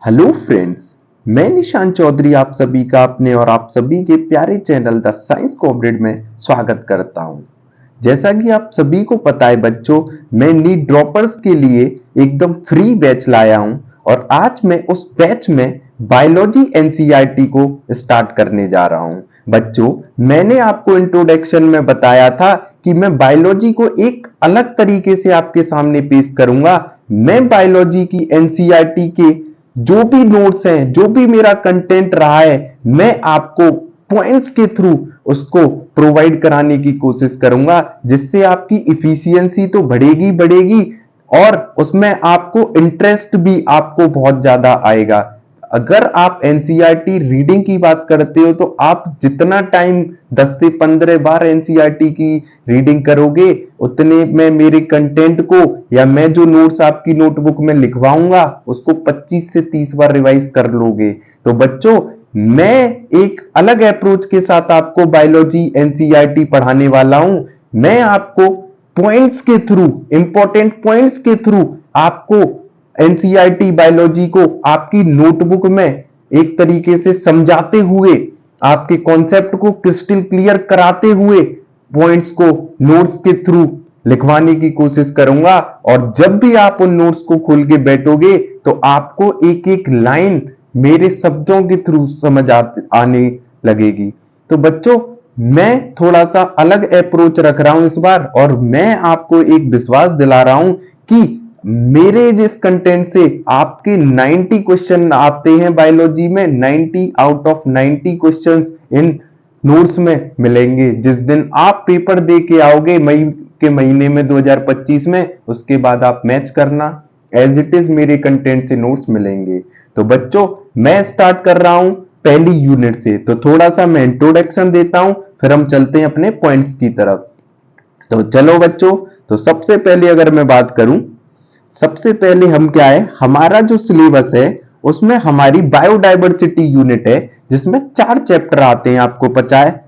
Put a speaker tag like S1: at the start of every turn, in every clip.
S1: Hello friends, मैं निशान चौधरी आप सभी का अपने और आप सभी के प्यारे चैनल द साइंस कॉमरेड में स्वागत करता हूं। जैसा कि आप सभी को पता है बच्चों, मैं नीट ड्रॉपर्स के लिए एकदम फ्री बैच लाया हूं और आज मैं उस बैच में बायोलॉजी एनसीईआरटी को स्टार्ट करने जा रहा हूं। बच्चों, मैंने आपको इंट्रोडक्शन में बताया था कि मैं बायोलॉजी को एक अलग तरीके से आपके सामने पेश करूंगा। मैं बायोलॉजी की एनसीईआरटी के जो भी नोट्स हैं, जो भी मेरा कंटेंट रहा है, मैं आपको पॉइंट्स के थ्रू उसको प्रोवाइड कराने की कोशिश करूंगा, जिससे आपकी इफिशियंसी तो बढ़ेगी बढ़ेगी और उसमें आपको इंटरेस्ट भी आपको बहुत ज्यादा आएगा। अगर आप एनसीईआरटी रीडिंग की बात करते हो तो आप जितना टाइम 10 से 15 बार एनसीईआरटी की रीडिंग करोगे उतने में मेरे कंटेंट को या मैं जो नोट्स आपकी नोटबुक में लिखवाऊंगा उसको 25 से 30 बार रिवाइज कर लोगे। तो बच्चों, मैं एक अलग अप्रोच के साथ आपको बायोलॉजी एनसीईआरटी पढ़ाने वाला हूं। मैं आपको पॉइंट्स के थ्रू, इंपॉर्टेंट पॉइंट्स के थ्रू आपको एनसीईआरटी बायोलॉजी को आपकी नोटबुक में एक तरीके से समझाते हुए, आपके कॉन्सेप्ट को क्रिस्टल क्लियर कराते हुए पॉइंट्स को नोट्स के थ्रू लिखवाने की कोशिश करूंगा। और जब भी आप उन नोट्स को खोल के बैठोगे तो आपको एक एक लाइन मेरे शब्दों के थ्रू समझ आने लगेगी। तो बच्चों, मैं थोड़ा सा अलग अप्रोच रख रहा हूं इस बार और मैं आपको एक विश्वास दिला रहा हूं कि मेरे जिस कंटेंट से आपके 90 क्वेश्चन आते हैं बायोलॉजी में, 90 out of 90 questions in notes में मिलेंगे। जिस दिन आप पेपर दे के आओगे मई के महीने में 2025 में, उसके बाद आप मैच करना, एज इट इज मेरे कंटेंट से नोट्स मिलेंगे। तो बच्चों, मैं स्टार्ट कर रहा हूं पहली यूनिट से, तो थोड़ा सा मैं इंट्रोडक्शन देता हूं, फिर हम चलते हैं अपने पॉइंट्स की तरफ। तो चलो बच्चों, तो सबसे पहले अगर मैं बात करूं, सबसे पहले हम क्या है, हमारा जो सिलेबस है उसमें हमारी बायोडायवर्सिटी यूनिट है, जिसमें 4 चैप्टर आते हैं, आपको पता है।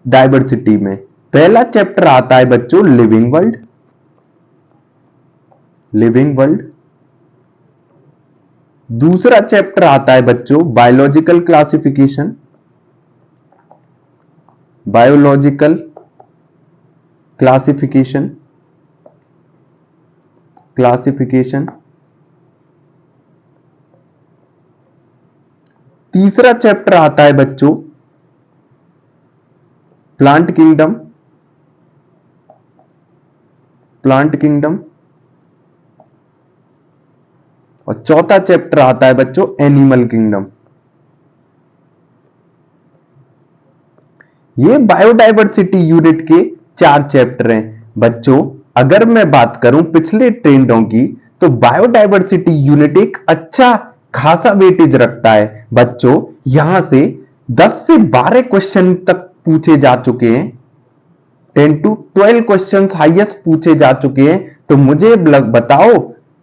S1: डायवर्सिटी में पहला चैप्टर आता है बच्चों लिविंग वर्ल्ड। Living world. दूसरा चैप्टर आता है बच्चों biological classification. Biological classification. Classification. तीसरा चैप्टर आता है बच्चों प्लांट किंगडम। Plant kingdom. और चौथा चैप्टर आता है बच्चों एनिमल किंगडम। ये बायोडायवर्सिटी यूनिट के 4 चैप्टर हैं बच्चों। अगर मैं बात करूं पिछले ट्रेंडों की, तो बायोडायवर्सिटी यूनिट एक अच्छा खासा वेटेज रखता है बच्चों। यहां से 10 से 12 क्वेश्चन तक पूछे जा चुके हैं, 10 to 12 क्वेश्चन हाईएस्ट पूछे जा चुके हैं। तो मुझे बताओ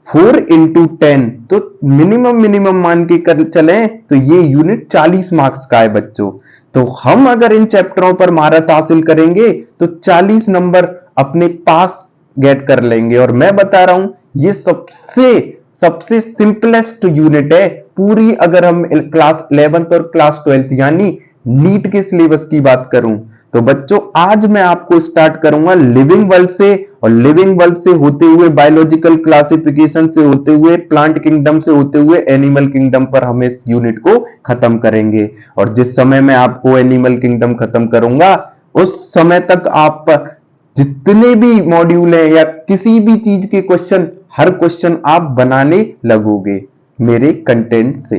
S1: 4 into 10, तो मिनिमम मिनिमम मान के कर चले तो ये यूनिट 40 मार्क्स का है बच्चों। तो हम अगर इन चैप्टरों पर महारत हासिल करेंगे तो 40 नंबर अपने पास गेट कर लेंगे। और मैं बता रहा हूं, ये सबसे सबसे सिंपलेस्ट यूनिट है पूरी, अगर हम क्लास 11th और क्लास 12th यानी नीट के सिलेबस की बात करूं। तो बच्चों, आज मैं आपको स्टार्ट करूंगा लिविंग वर्ल्ड से, और लिविंग वर्ल्ड से होते हुए बायोलॉजिकल क्लासिफिकेशन से होते हुए प्लांट किंगडम से होते हुए एनिमल किंगडम पर हम इस यूनिट को खत्म करेंगे। और जिस समय मैं आपको एनिमल किंगडम खत्म करूंगा उस समय तक आप जितने भी मॉड्यूल है या किसी भी चीज के क्वेश्चन, हर क्वेश्चन आप बनाने लगोगे मेरे कंटेंट से।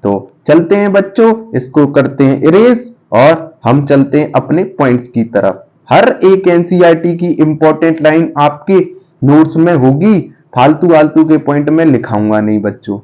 S1: तो चलते हैं बच्चों, इसको करते हैं इरेज और हम चलते हैं अपने पॉइंट्स की तरफ। हर एक एनसीईआरटी की इंपॉर्टेंट लाइन आपके नोट्स में होगी, फालतू आलतू के पॉइंट में लिखाऊंगा नहीं बच्चों।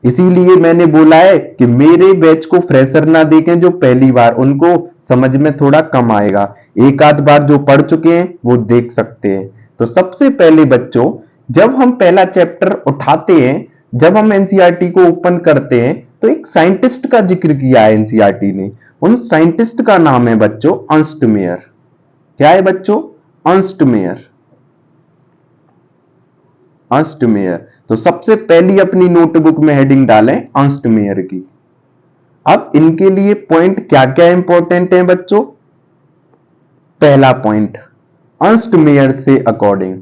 S1: इसीलिए मैंने बोला है कि मेरे बैच को फ्रेशर ना देखें, जो पहली बार, उनको समझ में थोड़ा कम आएगा। एक आध बार जो पढ़ चुके हैं वो देख सकते हैं। तो सबसे पहले बच्चों, जब हम पहला चैप्टर उठाते हैं, जब हम एनसीईआरटी को ओपन करते हैं, तो एक साइंटिस्ट का जिक्र किया है एनसीईआरटी ने। उन साइंटिस्ट का नाम है बच्चों अर्नस्ट मेयर। क्या है बच्चों? Ernst Mayr. Ernst Mayr. तो सबसे पहली अपनी नोटबुक में हेडिंग डालें अर्न्स्ट-मेयर की। अब इनके लिए पॉइंट क्या क्या इंपॉर्टेंट है बच्चों? पहला पॉइंट, अर्न्स्ट-मेयर से अकॉर्डिंग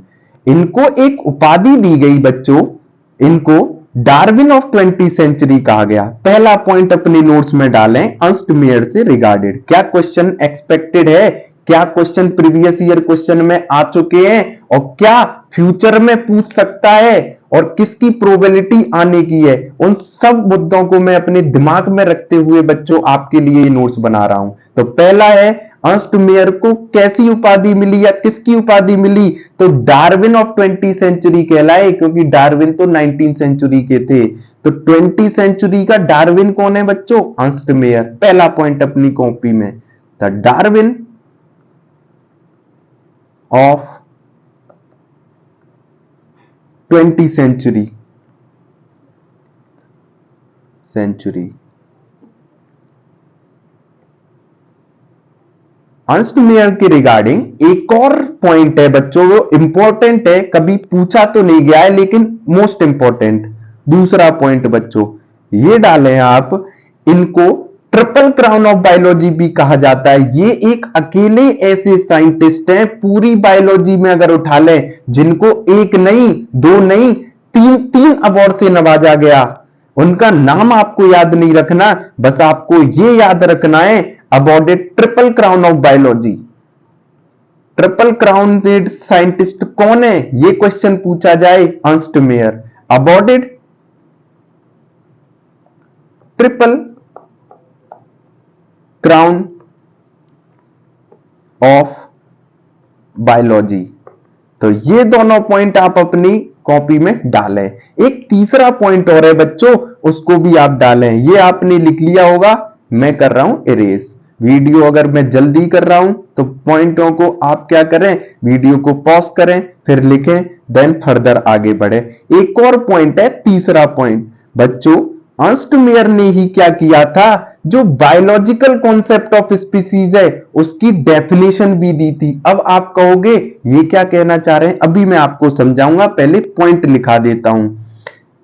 S1: इनको एक उपाधि दी गई बच्चों, इनको डार्विन ऑफ 20th सेंचुरी कहा गया। पहला पॉइंट अपने नोट्स में डालें अर्न्स्ट-मेयर से रिगार्डेड। क्या क्वेश्चन एक्सपेक्टेड है, क्या क्वेश्चन प्रीवियस ईयर क्वेश्चन में आ चुके हैं और क्या फ्यूचर में पूछ सकता है और किसकी प्रोबेबिलिटी आने की है, उन सब मुद्दों को मैं अपने दिमाग में रखते हुए बच्चों आपके लिए नोट्स बना रहा हूं। तो पहला है अर्न्स्ट-मेयर को कैसी उपाधि मिली या किसकी उपाधि मिली? तो डार्विन ऑफ 20th सेंचुरी कहलाए, क्योंकि डार्विन तो 19th सेंचुरी के थे। तो 20th सेंचुरी का डार्विन कौन है बच्चों? अर्न्स्ट-मेयर। पहला पॉइंट अपनी कॉपी में, the Darwin of 20th century. Ernst Mayr के रिगार्डिंग एक और पॉइंट है बच्चों, वो इंपॉर्टेंट है, कभी पूछा तो नहीं गया है लेकिन मोस्ट इंपॉर्टेंट। दूसरा पॉइंट बच्चों ये डालें आप, इनको ट्रिपल क्राउन ऑफ बायोलॉजी भी कहा जाता है। ये एक अकेले ऐसे साइंटिस्ट हैं पूरी बायोलॉजी में अगर उठा लें जिनको एक नहीं, दो नहीं, तीन अवार्ड से नवाजा गया। उनका नाम आपको याद नहीं रखना, बस आपको ये याद रखना है awarded triple crown of biology. Triple crowned scientist कौन है ये क्वेश्चन पूछा जाए, Ernst Mayr. Awarded triple crown of biology. तो ये दोनों पॉइंट आप अपनी कॉपी में डालें। एक तीसरा पॉइंट और है बच्चों, उसको भी आप डालें। ये आपने लिख लिया होगा, मैं कर रहा हूं इरेज। वीडियो अगर मैं जल्दी कर रहा हूं तो पॉइंटों को आप क्या करें, वीडियो को पॉज करें, फिर लिखें, देन फर्दर आगे बढ़े। एक और पॉइंट है, तीसरा पॉइंट बच्चों, अर्न्स्ट-मेयर ने ही क्या किया था, जो बायोलॉजिकल कॉन्सेप्ट ऑफ स्पीसीज है उसकी डेफिनेशन भी दी थी। अब आप कहोगे ये क्या कहना चाह रहे हैं, अभी मैं आपको समझाऊंगा, पहले पॉइंट लिखा देता हूं।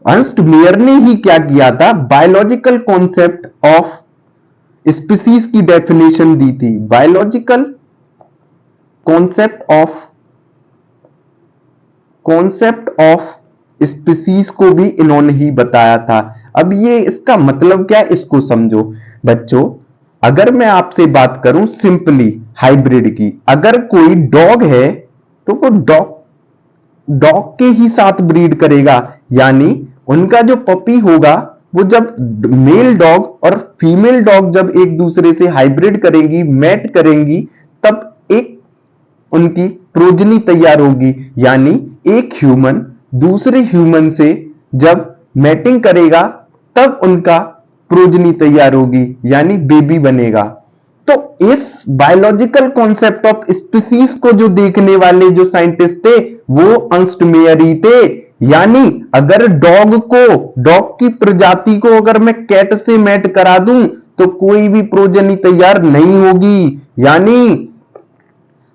S1: अर्न्स्ट-मेयर ने ही क्या किया था, बायोलॉजिकल कॉन्सेप्ट ऑफ स्पीसीज की डेफिनेशन दी थी। बायोलॉजिकल कॉन्सेप्ट ऑफ स्पीसीज को भी इन्होंने ही बताया था। अब ये इसका मतलब क्या है, इसको समझो बच्चों। अगर मैं आपसे बात करूं सिंपली हाइब्रिड की, अगर कोई डॉग है तो वो डॉग के ही साथ ब्रीड करेगा, यानी उनका जो पपी होगा वो जब मेल डॉग और फीमेल डॉग जब एक दूसरे से हाइब्रिड करेंगी, मैट करेंगी, तब एक उनकी प्रोजनी तैयार होगी। यानी एक ह्यूमन दूसरे ह्यूमन से जब मैटिंग करेगा तब उनका प्रोजनी तैयार होगी, यानी बेबी बनेगा। तो इस बायोलॉजिकल कॉन्सेप्ट ऑफ स्पीसीज को जो देखने वाले जो साइंटिस्ट थे वो अर्न्स्ट-मेयर ही थे। यानी अगर डॉग की प्रजाति को अगर मैं कैट से मैट करा दूं तो कोई भी प्रोजनी तैयार नहीं होगी, यानी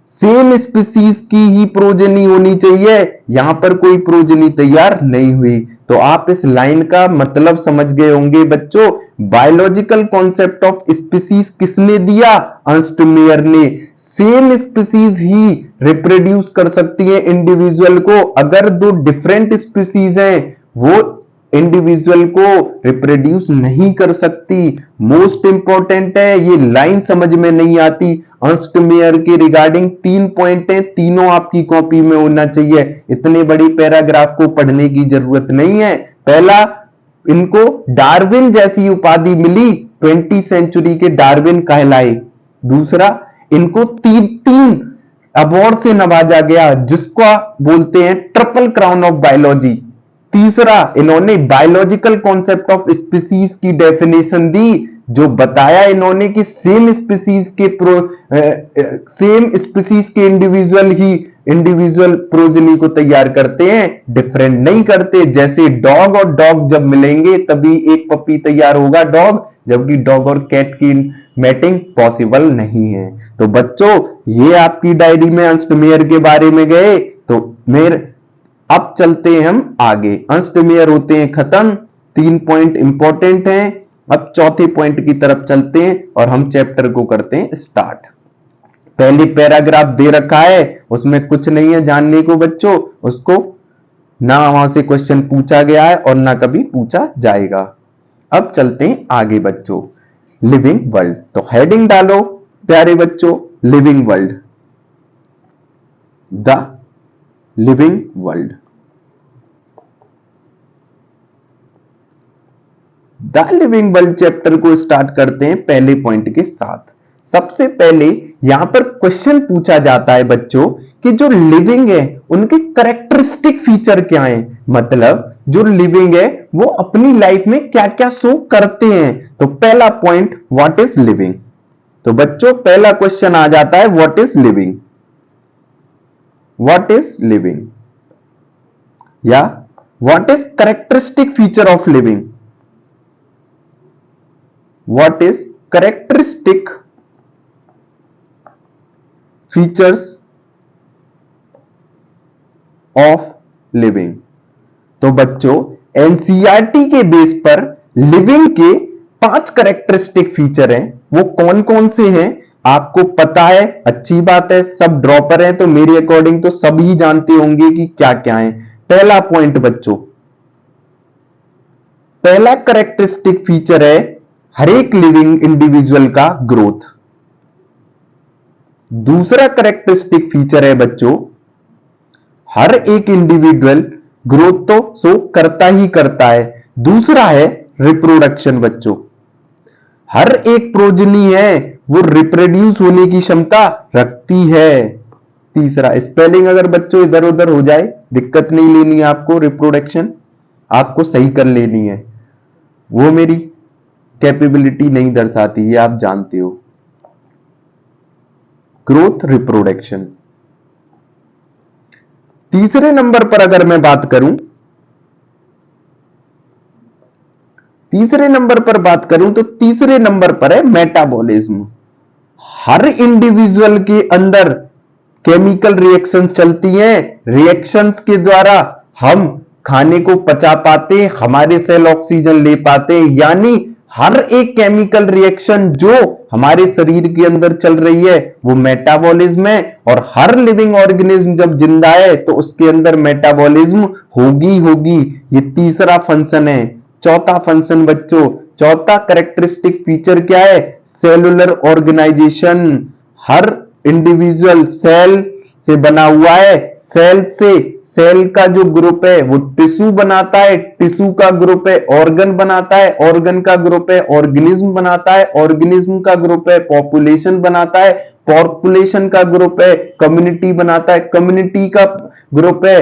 S1: सेम स्पीसीज की ही प्रोजनी होनी चाहिए, यहां पर कोई प्रोजनी तैयार नहीं हुई। तो आप इस लाइन का मतलब समझ गए होंगे बच्चों। बायोलॉजिकल कॉन्सेप्ट ऑफ स्पीसीज किसने दिया, अर्न्स्ट-मेयर ने। सेम स्पीसीज ही रिप्रोड्यूस कर सकती है इंडिविजुअल को, अगर दो डिफरेंट स्पीसीज हैं वो इंडिविजुअल को रिप्रोड्यूस नहीं कर सकती। मोस्ट इंपॉर्टेंट है, ये लाइन समझ में नहीं आती। अर्न्स्ट-मेयर के रिगार्डिंग 3 पॉइंट है, तीनों आपकी कॉपी में होना चाहिए। इतने बड़ी पैराग्राफ को पढ़ने की जरूरत नहीं है। पहला, इनको डार्विन जैसी उपाधि मिली, 20th सेंचुरी के डार्विन कहलाए। दूसरा, इनको तीन अवार्ड से नवाजा गया जिसको बोलते हैं ट्रिपल क्राउन ऑफ बायोलॉजी। तीसरा, इन्होंने बायोलॉजिकल कॉन्सेप्ट ऑफ स्पीसीज की डेफिनेशन दी, जो बताया इन्होंने कि सेम स्पीसीज के इंडिविजुअल प्रोजनी को तैयार करते हैं, डिफरेंट नहीं करते। जैसे डॉग और डॉग जब मिलेंगे तभी एक पपी तैयार होगा डॉग, जबकि डॉग और कैट की मैटिंग पॉसिबल नहीं है। तो बच्चों ये आपकी डायरी में अर्न्स्ट-मेयर के बारे में गए। तो मेरे अब चलते हैं हम आगे। अष्टमेयर होते हैं खत्म, 3 पॉइंट इंपॉर्टेंट हैं। अब चौथे पॉइंट की तरफ चलते हैं और हम चैप्टर को करते हैं स्टार्ट। पहले पैराग्राफ दे रखा है, उसमें कुछ नहीं है जानने को बच्चों, उसको ना वहां से क्वेश्चन पूछा गया है और ना कभी पूछा जाएगा। अब चलते हैं आगे बच्चों, लिविंग वर्ल्ड। तो हेडिंग डालो प्यारे बच्चों, living world, the living world. The living world chapter को स्टार्ट करते हैं पहले पॉइंट के साथ। सबसे पहले यहां पर क्वेश्चन पूछा जाता है बच्चों कि जो लिविंग है उनके कैरेक्टरिस्टिक फीचर क्या हैं, मतलब जो लिविंग है वो अपनी लाइफ में क्या क्या शो करते हैं। तो पहला पॉइंट, व्हाट इज लिविंग। तो बच्चों पहला क्वेश्चन आ जाता है, what is living, what is living, या what is characteristic feature of living, what is characteristic features of living. तो बच्चों एनसीईआरटी के बेस पर लिविंग के 5 कैरेक्टरिस्टिक फीचर हैं, वो कौन कौन से हैं आपको पता है, अच्छी बात है। सब ड्रॉपर हैं तो मेरे अकॉर्डिंग तो सब ही जानते होंगे कि क्या क्या है। पहला पॉइंट बच्चों, पहला कैरेक्टरिस्टिक फीचर है हर एक लिविंग इंडिविजुअल का ग्रोथ। दूसरा कैरेक्टरिस्टिक फीचर है बच्चों, हर एक इंडिविजुअल ग्रोथ तो शो करता ही करता है। दूसरा है रिप्रोडक्शन बच्चों, हर एक प्रोजनी है वो रिप्रोड्यूस होने की क्षमता रखती है। तीसरा, स्पेलिंग अगर बच्चों इधर उधर हो जाए दिक्कत नहीं लेनी है आपको, रिप्रोडक्शन आपको सही कर लेनी है, वो मेरी कैपेबिलिटी नहीं दर्शाती, ये आप जानते हो। Growth, reproduction. तीसरे नंबर पर अगर मैं बात करूं, तीसरे नंबर पर बात करूं तो तीसरे नंबर पर है मेटाबॉलिज्म। हर इंडिविजुअल के अंदर केमिकल रिएक्शन चलती हैं, रिएक्शंस के द्वारा हम खाने को पचा पाते, हमारे सेल ऑक्सीजन ले पाते, यानी हर एक केमिकल रिएक्शन जो हमारे शरीर के अंदर चल रही है वो मेटाबॉलिज्म है। और हर लिविंग ऑर्गेनिज्म जब जिंदा है तो उसके अंदर मेटाबॉलिज्म होगी होगी, ये तीसरा फंक्शन है। चौथा फंक्शन बच्चों, चौथा कैरेक्टरिस्टिक फीचर क्या है, सेलुलर ऑर्गेनाइजेशन। हर इंडिविजुअल सेल से बना हुआ है, सेल से सेल का जो ग्रुप है वो टिश्यू बनाता है, टिश्यू का ग्रुप है ऑर्गन बनाता है, ऑर्गन का ग्रुप है ऑर्गेनिज्म बनाता है, ऑर्गेनिज्म का ग्रुप है पॉपुलेशन बनाता है, पॉपुलेशन का ग्रुप है कम्युनिटी बनाता है, कम्युनिटी का ग्रुप है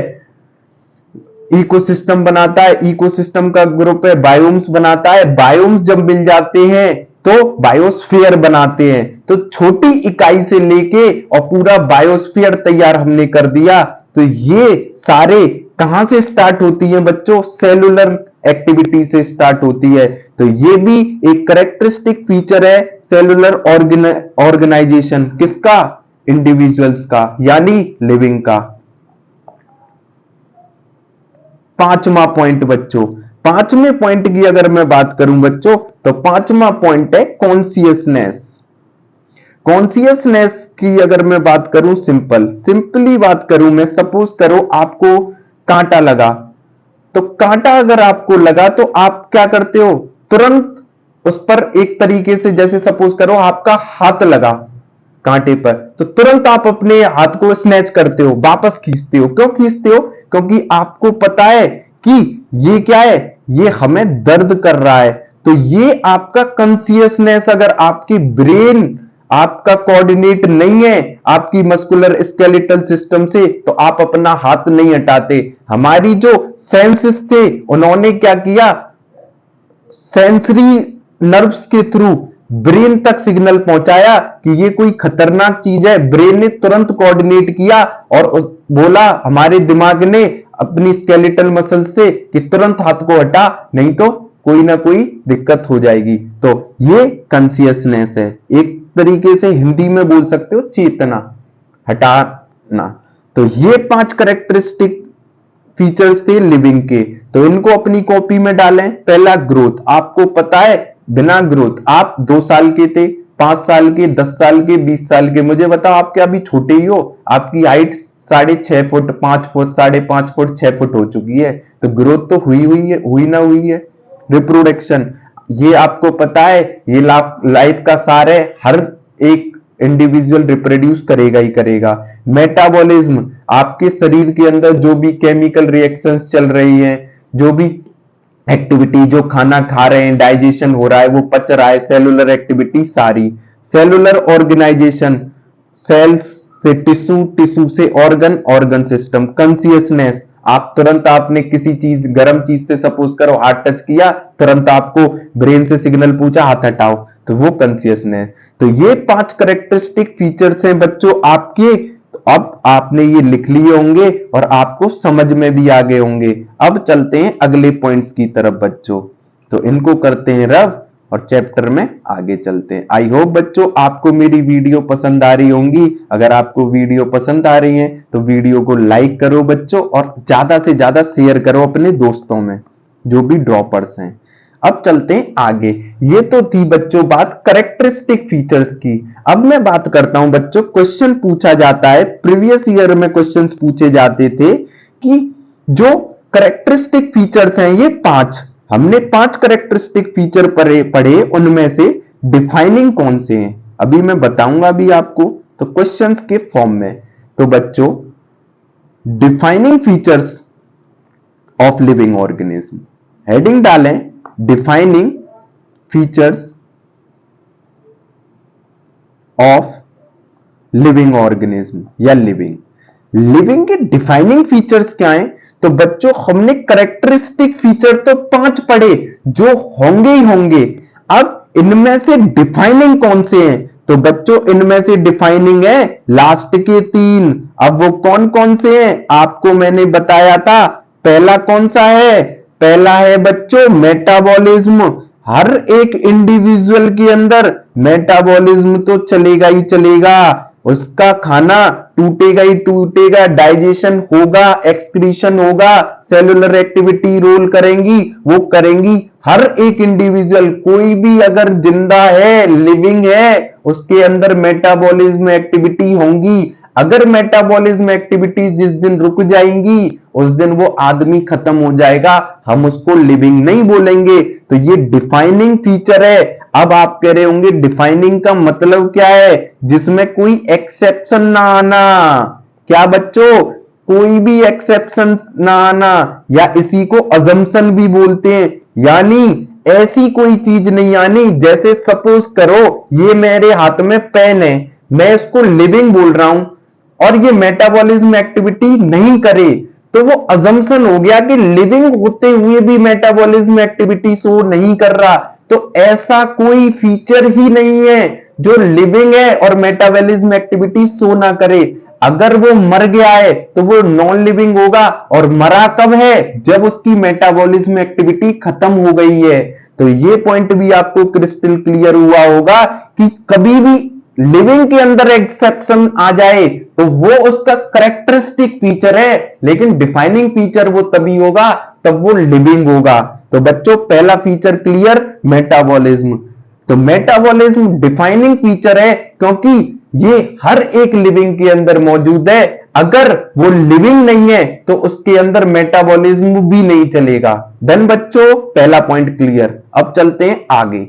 S1: इकोसिस्टम बनाता है, इकोसिस्टम का ग्रुप है बायोम्स बनाता है, बायोम्स जब मिल जाते हैं तो बायोस्फीयर बनाते हैं। तो छोटी इकाई से लेके और पूरा बायोस्फीयर तैयार हमने कर दिया। तो ये सारे कहां से स्टार्ट होती है बच्चों, सेलुलर एक्टिविटी से स्टार्ट होती है। तो ये भी एक कैरेक्टरिस्टिक फीचर है सेलुलर ऑर्गेनाइजेशन, किसका, इंडिविजुअल्स का, यानी लिविंग का। पांचवा पॉइंट बच्चों, पांचवें पॉइंट की अगर मैं बात करूं बच्चों तो पांचवा पॉइंट है कॉन्सियसनेस। कॉन्सियसनेस की अगर मैं बात करूं, सिंपली बात करूं मैं, सपोज करो आपको कांटा लगा, तो कांटा अगर आपको लगा तो आप क्या करते हो, तुरंत उस पर एक तरीके से, जैसे सपोज करो आपका हाथ लगा कांटे पर, तो तुरंत आप अपने हाथ को स्नैच करते हो, वापस खींचते हो। क्यों खींचते हो, क्योंकि आपको पता है कि ये क्या है, ये हमें दर्द कर रहा है। तो ये आपका कॉन्सियसनेस, अगर आपकी ब्रेन आपका कोऑर्डिनेट नहीं है आपकी मस्कुलर स्केलेटल सिस्टम से, तो आप अपना हाथ नहीं हटाते। हमारी जो सेंसेस थे उन्होंने क्या किया, सेंसरी नर्व्स के थ्रू ब्रेन तक सिग्नल पहुंचाया कि ये कोई खतरनाक चीज है। ब्रेन ने तुरंत कोऑर्डिनेट किया और बोला हमारे दिमाग ने अपनी स्केलेटल मसल से कि तुरंत हाथ को हटा, नहीं तो कोई ना कोई दिक्कत हो जाएगी। तो ये कॉन्सियसनेस है, एक तरीके से हिंदी में बोल सकते हो चेतना, हटाना। तो ये 5 कैरेक्टरिस्टिक फीचर्स थे लिविंग के, तो इनको अपनी कॉपी में डालें। पहला ग्रोथ, आपको पता है बिना ग्रोथ आप 2 साल के थे, 5 साल के, 10 साल के, 20 साल के, मुझे बताओ आप क्या अभी छोटे ही हो? आपकी height 6.5 foot, 5 foot, 5.5 foot, 6 foot हो चुकी है, तो ग्रोथ तो हुई है, हुई ना हुई है। रिप्रोडक्शन, ये आपको पता है ये लाइफ का सार है, हर एक इंडिविजुअल रिप्रोड्यूस करेगा ही करेगा। मेटाबॉलिज्म, आपके शरीर के अंदर जो भी केमिकल रिएक्शंस चल रही हैं, जो भी एक्टिविटी, जो खाना खा रहे हैं, डाइजेशन हो रहा है, वो पच रहा है, सेलुलर एक्टिविटी सारी। सेलुलर ऑर्गेनाइजेशन, सेल्स से टिश्यू, टिश्यू से ऑर्गन, ऑर्गन सिस्टम। कॉन्शियसनेस, आप तुरंत आपने किसी चीज गर्म चीज से सपोज करो हाथ टच किया, तुरंत आपको ब्रेन से सिग्नल पूछा हाथ हटाओ, तो वो कॉन्शियसनेस। तो ये 5 कैरेक्टरिस्टिक फीचर्स हैं बच्चों आपके। तो अब आपने ये लिख लिए होंगे और आपको समझ में भी आ गए होंगे। अब चलते हैं अगले पॉइंट्स की तरफ बच्चों, तो इनको करते हैं रब और चैप्टर में आगे चलते हैं। आई होप बच्चों आपको मेरी वीडियो पसंद आ रही होंगी। अगर आपको वीडियो पसंद आ रही है तो वीडियो को लाइक करो बच्चों, और ज्यादा से ज्यादा शेयर करो अपने दोस्तों में जो भी ड्रॉपर्स हैं। अब चलते हैं आगे। ये तो थी बच्चों बात कैरेक्टरिस्टिक फीचर्स की। अब मैं बात करता हूं बच्चों, क्वेश्चन पूछा जाता है, प्रीवियस ईयर में क्वेश्चंस पूछे जाते थे कि जो कैरेक्टरिस्टिक फीचर्स हैं ये 5, हमने 5 कैरेक्टरिस्टिक फीचर पढ़े, उनमें से डिफाइनिंग कौन से हैं अभी मैं बताऊंगा भी आपको, तो क्वेश्चंस के फॉर्म में। तो बच्चों defining features of living organism, heading डालें defining features of living organism या लिविंग। लिविंग के डिफाइनिंग फीचर्स क्या हैं? तो बच्चों हमने कैरेक्टरिस्टिक फीचर तो 5 पढ़े जो होंगे ही होंगे, अब इनमें से डिफाइनिंग कौन से हैं? तो बच्चों इनमें से डिफाइनिंग है लास्ट के 3। अब वो कौन कौन से हैं आपको मैंने बताया था। पहला कौन सा है? पहला है बच्चों मेटाबॉलिज्म। हर एक इंडिविजुअल के अंदर मेटाबॉलिज्म तो चलेगा ही चलेगा, उसका खाना टूटेगा ही टूटेगा, डाइजेशन होगा, एक्सक्रीशन होगा, सेलुलर एक्टिविटी रोल करेंगी, वो करेंगी हर एक इंडिविजुअल। कोई भी अगर जिंदा है, लिविंग है, उसके अंदर मेटाबॉलिज्म एक्टिविटी होंगी। अगर मेटाबॉलिज्म एक्टिविटीज जिस दिन रुक जाएंगी उस दिन वो आदमी खत्म हो जाएगा, हम उसको लिविंग नहीं बोलेंगे। तो ये डिफाइनिंग फीचर है। अब आप कह रहे होंगे डिफाइनिंग का मतलब क्या है? जिसमें कोई एक्सेप्शन ना आना। क्या बच्चों? कोई भी एक्सेप्शन ना आना, या इसी को अजम्पशन भी बोलते हैं, यानी ऐसी कोई चीज नहीं आनी। जैसे सपोज करो ये मेरे हाथ में पेन है, मैं इसको लिविंग बोल रहा हूं और ये मेटाबॉलिज्म एक्टिविटी नहीं करे, तो वो अजम्पशन हो गया कि लिविंग होते हुए भी मेटाबॉलिज्म एक्टिविटी शो नहीं कर रहा। तो ऐसा कोई फीचर ही नहीं है जो लिविंग है और मेटाबॉलिज्म एक्टिविटी शो ना करे। अगर वो मर गया है तो वो नॉन लिविंग होगा, और मरा कब है? जब उसकी मेटाबॉलिज्म एक्टिविटी खत्म हो गई है। तो ये पॉइंट भी आपको क्रिस्टल क्लियर हुआ होगा कि कभी भी लिविंग के अंदर एक्सेप्शन आ जाए तो वो उसका कैरेक्टरिस्टिक फीचर है, लेकिन डिफाइनिंग फीचर वो तभी होगा तब वो लिविंग होगा। तो बच्चों पहला फीचर क्लियर, मेटाबॉलिज्म। तो मेटाबॉलिज्म डिफाइनिंग फीचर है क्योंकि ये हर एक लिविंग के अंदर मौजूद है। अगर वो लिविंग नहीं है तो उसके अंदर मेटाबॉलिज्म भी नहीं चलेगा। डन बच्चों, पहला पॉइंट क्लियर। अब चलते हैं आगे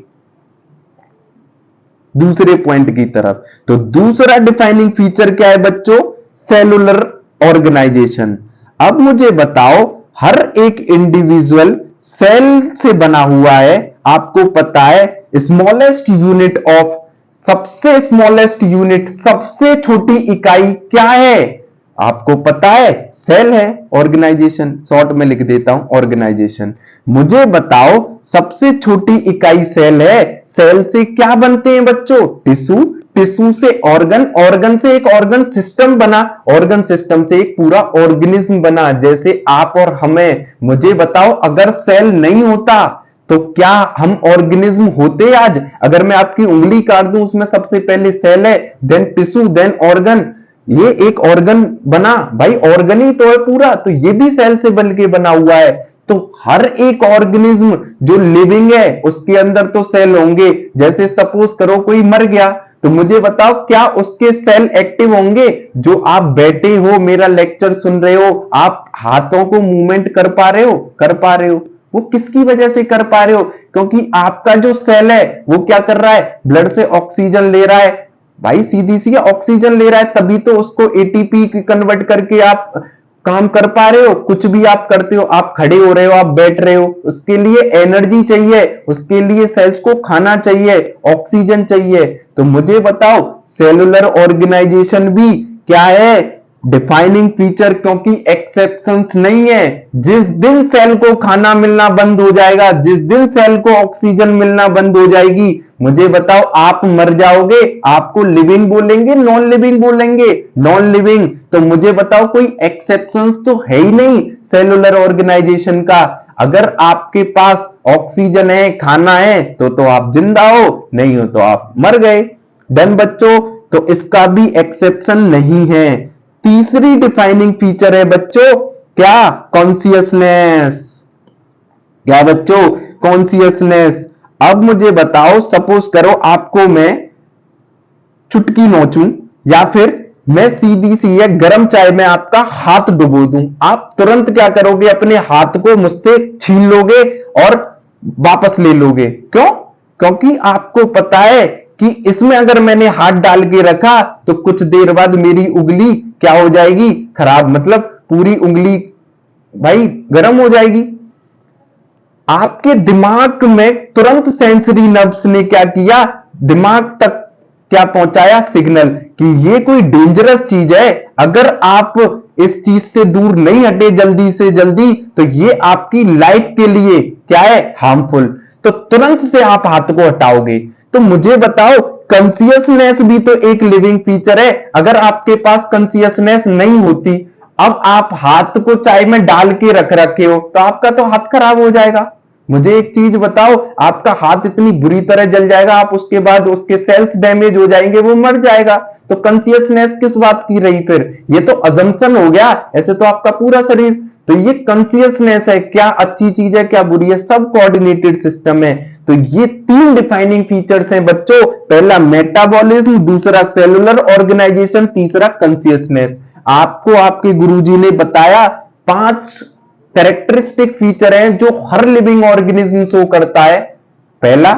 S1: दूसरे पॉइंट की तरफ। तो दूसरा डिफाइनिंग फीचर क्या है बच्चों? Cellular organisation. अब मुझे बताओ, हर एक इंडिविजुअल सेल से बना हुआ है, आपको पता है स्मॉलेस्ट यूनिट ऑफ, सबसे स्मॉलेस्ट यूनिट, सबसे छोटी इकाई क्या है? आपको पता है सेल है। ऑर्गेनाइजेशन शॉर्ट में लिख देता हूं ऑर्गेनाइजेशन। मुझे बताओ सबसे छोटी इकाई सेल है। सेल से क्या बनते हैं बच्चों? टिश्यू, टिश्यू से ऑर्गन, ऑर्गन से एक ऑर्गन सिस्टम बना, ऑर्गन सिस्टम से एक पूरा ऑर्गेनिज्म बना, जैसे आप और हमें। मुझे बताओ अगर सेल नहीं होता तो क्या हम ऑर्गेनिज्म होते आज? अगर मैं आपकी उंगली काट दूं उसमें सबसे पहले सेल है, देन टिश्यू, देन ऑर्गन। ये एक ऑर्गन बना भाई, ऑर्गन ही तो है पूरा, तो ये भी सेल से बन के बना हुआ है। तो हर एक ऑर्गेनिज्म जो लिविंग है उसके अंदर तो सेल होंगे। जैसे सपोज करो कोई मर गया, तो मुझे बताओ क्या उसके सेल एक्टिव होंगे? जो आप बैठे हो मेरा लेक्चर सुन रहे हो, आप हाथों को मूवमेंट कर पा रहे हो? कर पा रहे हो। वो किसकी वजह से कर पा रहे हो? क्योंकि आपका जो सेल है वो क्या कर रहा है? ब्लड से ऑक्सीजन ले रहा है भाई, सीधी सी ऑक्सीजन ले रहा है, तभी तो उसको एटीपी कन्वर्ट करके आप काम कर पा रहे हो। कुछ भी आप करते हो, आप खड़े हो रहे हो, आप बैठ रहे हो, उसके लिए एनर्जी चाहिए, उसके लिए सेल्स को खाना चाहिए, ऑक्सीजन चाहिए। तो मुझे बताओ सेलुलर ऑर्गेनाइजेशन भी क्या है? डिफाइनिंग फीचर, क्योंकि एक्सेप्शंस नहीं है। जिस दिन सेल को खाना मिलना बंद हो जाएगा, जिस दिन सेल को ऑक्सीजन मिलना बंद हो जाएगी, मुझे बताओ आप मर जाओगे। आपको लिविंग बोलेंगे, नॉन लिविंग बोलेंगे? Non living. तो मुझे बताओ कोई एक्सेप्शंस तो है ही नहीं सेलुलर ऑर्गेनाइजेशन का। अगर आपके पास ऑक्सीजन है, खाना है, तो आप जिंदा हो, नहीं हो तो आप मर गए। डन बच्चों, तो इसका भी एक्सेप्शन नहीं है। तीसरी डिफाइनिंग फीचर है बच्चों क्या? कॉन्सियसनेस। क्या बच्चों? कॉन्सियसनेस। अब मुझे बताओ, सपोज करो आपको मैं चुटकी नोचूं, या फिर मैं सीधी सी है गर्म चाय में आपका हाथ डुबो दूं, आप तुरंत क्या करोगे? अपने हाथ को मुझसे छीन लोगे और वापस ले लोगे। क्यों? क्योंकि आपको पता है कि इसमें अगर मैंने हाथ डाल के रखा तो कुछ देर बाद मेरी उंगली क्या हो जाएगी? खराब, मतलब पूरी उंगली भाई गर्म हो जाएगी। आपके दिमाग में तुरंत सेंसरी नर्व्स ने क्या किया? दिमाग तक क्या पहुंचाया? सिग्नल कि ये कोई डेंजरस चीज है। अगर आप इस चीज से दूर नहीं हटे जल्दी से जल्दी, तो ये आपकी लाइफ के लिए क्या है? हार्मफुल। तो तुरंत से आप हाथ को हटाओगे। तो मुझे बताओ कॉन्सियसनेस भी तो एक लिविंग फीचर है। अगर आपके पास कॉन्सियसनेस नहीं होती, अब आप हाथ को चाय में डाल के रख रखे हो, तो आपका तो हाथ खराब हो जाएगा। मुझे एक चीज बताओ, आपका हाथ इतनी बुरी तरह जल जाएगा, आप उसके बाद उसके सेल्स डैमेज हो जाएंगे, वो मर जाएगा। तो कॉन्सियसनेस किस बात की रही फिर? ये तो अजम्पशन हो गया, ऐसे तो आपका पूरा शरीर। तो ये कॉन्सियसनेस है, क्या अच्छी चीज है क्या बुरी है? सब कोऑर्डिनेटेड सिस्टम है। तो ये तीन डिफाइनिंग फीचर्स हैं बच्चों। पहला मेटाबॉलिज्म, दूसरा सेलुलर ऑर्गेनाइजेशन, तीसरा कॉन्सियसनेस। आपको आपके गुरुजी ने बताया 5 कैरेक्टरिस्टिक फीचर हैं जो हर लिविंग ऑर्गेनिज्म शो करता है। पहला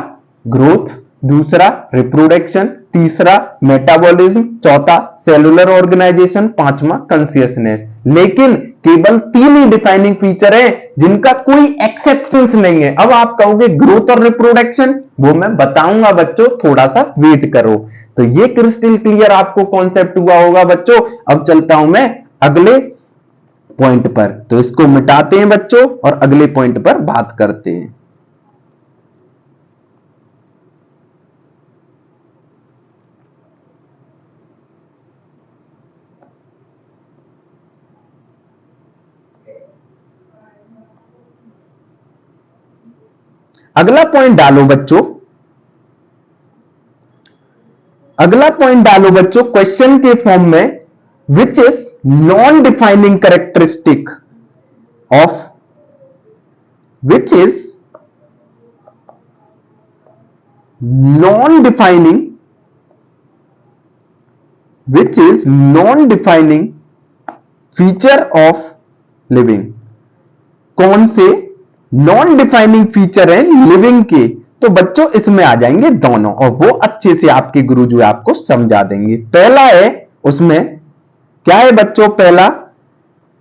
S1: ग्रोथ, दूसरा रिप्रोडक्शन, तीसरा मेटाबॉलिज्म, चौथा सेलुलर ऑर्गेनाइजेशन, पांचवा कॉन्सियसनेस। लेकिन केवल 3 ही डिफाइनिंग फीचर है जिनका कोई एक्सेप्शंस नहीं है। अब आप कहोगे ग्रोथ और रिप्रोडक्शन, वो मैं बताऊंगा बच्चों, थोड़ा सा वेट करो। तो ये क्रिस्टल क्लियर आपको कॉन्सेप्ट हुआ होगा बच्चों। अब चलता हूं मैं अगले पॉइंट पर, तो इसको मिटाते हैं बच्चों और अगले पॉइंट पर बात करते हैं। अगला पॉइंट डालो बच्चों, अगला पॉइंट डालो बच्चों क्वेश्चन के फॉर्म में, which is non defining characteristic of, which is non defining, which is non defining feature of living. कौन से नॉन डिफाइनिंग फीचर है लिविंग के? तो बच्चों इसमें आ जाएंगे दोनों, और वो अच्छे से आपके गुरुजी आपको समझा देंगे। पहला है उसमें क्या है बच्चों?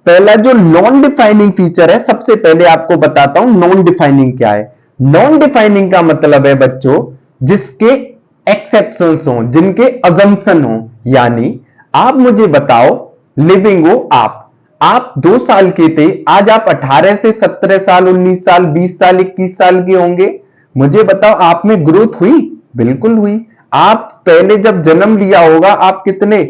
S1: पहला जो नॉन डिफाइनिंग फीचर है, सबसे पहले आपको बताता हूं नॉन डिफाइनिंग क्या है। नॉन डिफाइनिंग का मतलब है बच्चों जिसके एक्सेप्शंस हो, जिनके अजम्पशन हो। यानी आप मुझे बताओ, लिविंग हो आप 2 साल के थे, आज आप 18 से 17 साल, 19 साल, 20 साल, 21 साल के होंगे। मुझे बताओ आप में ग्रोथ हुई? बिल्कुल हुई। आप पहले जब जन्म लिया होगा, आप कितने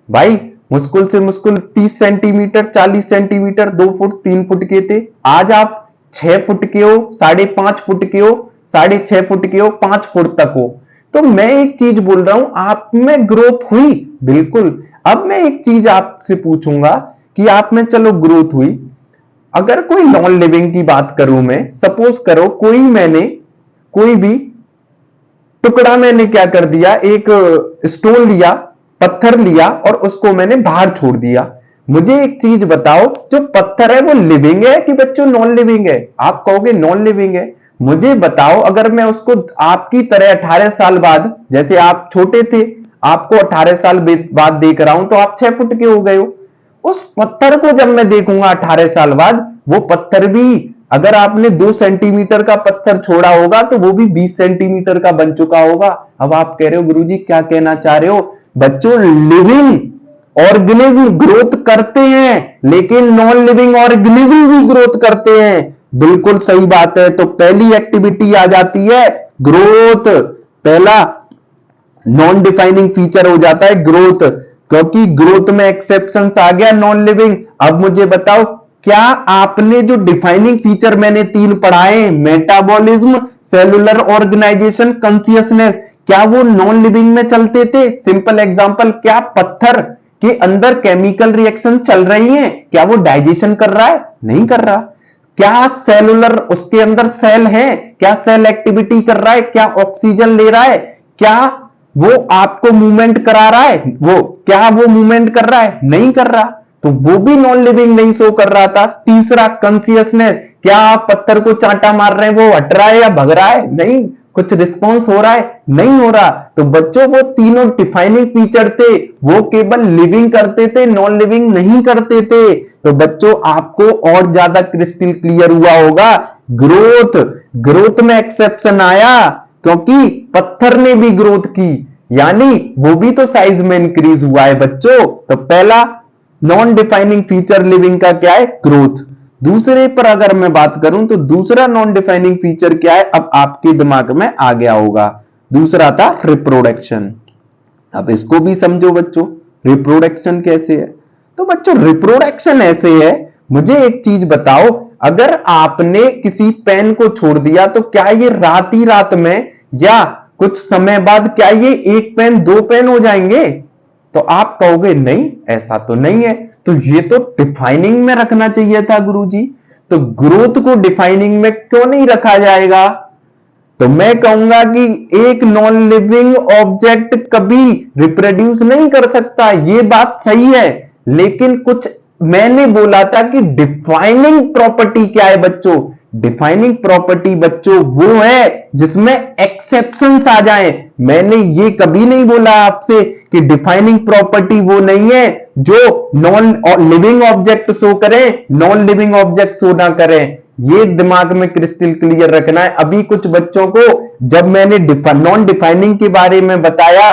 S1: भाई मुश्किल से मुश्किल 30 सेंटीमीटर, 40 सेंटीमीटर, 2 फुट 3 फुट के थे। आज आप 6 फुट के हो, 5.5 फुट के हो, 6.5 फुट के हो, 5 फुट तक हो। तो मैं एक चीज बोल रहा हूं, आप में ग्रोथ हुई बिल्कुल। अब मैं एक चीज आपसे पूछूंगा कि आप में चलो ग्रोथ हुई, अगर कोई नॉन लिविंग की बात करूं मैं, सपोज करो कोई भी टुकड़ा मैंने क्या कर दिया, एक स्टोन लिया, पत्थर लिया और उसको मैंने बाहर छोड़ दिया। मुझे एक चीज बताओ, जो पत्थर है वो लिविंग है कि बच्चों नॉन लिविंग है? आप कहोगे नॉन लिविंग है। मुझे बताओ, अगर मैं उसको आपकी तरह 18 साल बाद, जैसे आप छोटे थे, आपको 18 साल बाद देख रहा हूं तो आप 6 फुट के हो गए हो, उस पत्थर को जब मैं देखूंगा 18 साल बाद, वो पत्थर भी, अगर आपने 2 सेंटीमीटर का पत्थर छोड़ा होगा तो वो भी 20 सेंटीमीटर का बन चुका होगा। अब आप कह रहे हो गुरुजी क्या कहना चाह रहे हो? बच्चों, लिविंग ऑर्गेनिज्म ग्रोथ करते हैं, लेकिन नॉन लिविंग ऑर्गेनिज्म भी ग्रोथ करते हैं। बिल्कुल सही बात है। तो पहली एक्टिविटी आ जाती है ग्रोथ, पहला नॉन डिफाइनिंग फीचर हो जाता है ग्रोथ, क्योंकि ग्रोथ में एक्सेप्शंस आ गया नॉन लिविंग। अब मुझे बताओ, क्या आपने जो डिफाइनिंग फीचर मैंने 3 पढ़ाए, मेटाबॉलिज्म, सेलुलर ऑर्गेनाइजेशन, कॉन्शियसनेस, क्या वो नॉन लिविंग में चलते थे? सिंपल एग्जांपल, क्या पत्थर के अंदर केमिकल रिएक्शन चल रही है? क्या वो डाइजेशन कर रहा है? नहीं कर रहा। क्या सेलुलर, उसके अंदर सेल है, क्या सेल एक्टिविटी कर रहा है? क्या ऑक्सीजन ले रहा है? क्या वो आपको मूवमेंट करा रहा है? क्या वो मूवमेंट कर रहा है? नहीं कर रहा। तो वो भी नॉन लिविंग नहीं शो कर रहा था। तीसरा, कॉन्शियसनेस, क्या आप पत्थर को चांटा मार रहे हैं, वो हट रहा है या भग रहा है? नहीं। कुछ रिस्पॉन्स हो रहा है? नहीं हो रहा। तो बच्चों, वो तीनों डिफाइनिंग फीचर थे, वो केवल लिविंग करते थे, नॉन लिविंग नहीं करते थे। तो बच्चों, आपको और ज्यादा क्रिस्टल क्लियर हुआ होगा। ग्रोथ में एक्सेप्शन आया क्योंकि पत्थर ने भी ग्रोथ की, यानी वो भी तो साइज में इंक्रीज हुआ है बच्चों। तो पहला नॉन डिफाइनिंग फीचर लिविंग का क्या है? ग्रोथ। दूसरे पर अगर मैं बात करूं तो दूसरा नॉन डिफाइनिंग फीचर क्या है? अब आपके दिमाग में आ गया होगा, दूसरा था रिप्रोडक्शन। अब इसको भी समझो बच्चों, रिप्रोडक्शन कैसे है? तो बच्चों, रिप्रोडक्शन ऐसे है, मुझे एक चीज बताओ, अगर आपने किसी पेन को छोड़ दिया तो क्या ये रात ही रात में या कुछ समय बाद क्या ये एक पेन 2 पेन हो जाएंगे? तो आप कहोगे नहीं, ऐसा तो नहीं है। तो ये तो डिफाइनिंग में रखना चाहिए था गुरुजी। तो ग्रोथ को डिफाइनिंग में क्यों नहीं रखा जाएगा? तो मैं कहूंगा कि एक नॉन लिविंग ऑब्जेक्ट कभी रिप्रोड्यूस नहीं कर सकता, ये बात सही है, लेकिन कुछ मैंने बोला था कि डिफाइनिंग प्रॉपर्टी क्या है बच्चों? डिफाइनिंग प्रॉपर्टी बच्चों वो है जिसमें एक्सेप्शंस आ जाएं। मैंने ये कभी नहीं बोला आपसे कि डिफाइनिंग प्रॉपर्टी वो नहीं है जो नॉन लिविंग ऑब्जेक्ट शो करें, नॉन लिविंग ऑब्जेक्ट शो ना करें। ये दिमाग में क्रिस्टल क्लियर रखना है। अभी कुछ बच्चों को जब मैंने नॉन डिफाइनिंग के बारे में बताया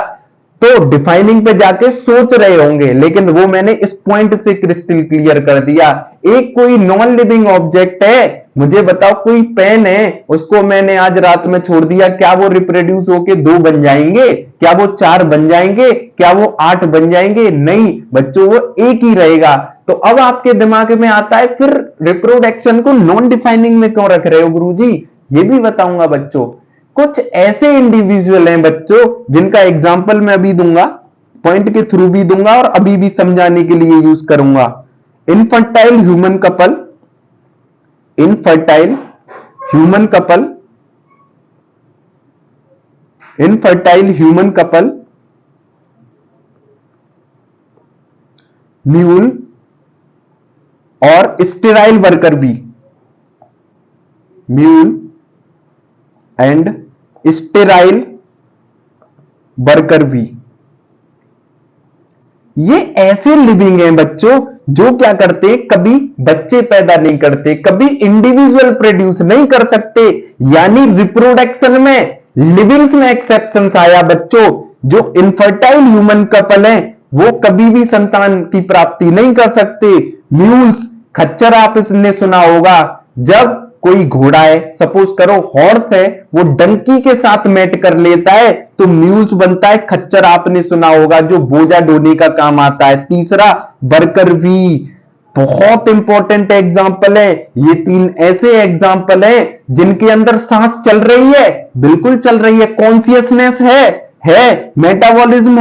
S1: तो डिफाइनिंग पे जाके सोच रहे होंगे, लेकिन वो मैंने इस पॉइंट से क्रिस्टल क्लियर कर दिया। एक कोई नॉन लिविंग ऑब्जेक्ट है, मुझे बताओ, कोई पेन है, उसको मैंने आज रात में छोड़ दिया, क्या वो रिप्रोड्यूस होके 2 बन जाएंगे? क्या वो 4 बन जाएंगे? क्या वो 8 बन जाएंगे? नहीं बच्चों, वो एक ही रहेगा। तो अब आपके दिमाग में आता है, फिर रिप्रोडक्शन को नॉन डिफाइनिंग में क्यों रख रहे हो गुरुजी? ये भी बताऊंगा बच्चों। कुछ ऐसे इंडिविजुअल हैं बच्चों जिनका एग्जाम्पल मैं अभी दूंगा, पॉइंट के थ्रू भी दूंगा और अभी भी समझाने के लिए यूज करूंगा। Infertile human couple, infertile human couple, infertile human couple, mule और sterile worker bee, mule and sterile worker bee, ये ऐसे लिविंग हैं बच्चों जो क्या करते, कभी बच्चे पैदा नहीं करते, कभी इंडिविजुअल प्रोड्यूस नहीं कर सकते, यानी रिप्रोडक्शन में लिविंग्स में एक्सेप्शंस आया बच्चों। जो इनफर्टाइल ह्यूमन कपल हैं वो कभी भी संतान की प्राप्ति नहीं कर सकते। म्यूल्स, खच्चर आपने सुना होगा, जब कोई घोड़ा है, सपोज करो हॉर्स है, वो डंकी के साथ मैट कर लेता है तो म्यूल्स बनता है। खच्चर आपने सुना होगा जो बोझा ढोने का काम आता है। तीसरा, वर्कर भी, बहुत इंपॉर्टेंट एग्जाम्पल है। ये 3 ऐसे एग्जाम्पल हैं जिनके अंदर सांस चल रही है, बिल्कुल चल रही है, कॉन्शियसनेस है, मेटाबॉलिज्म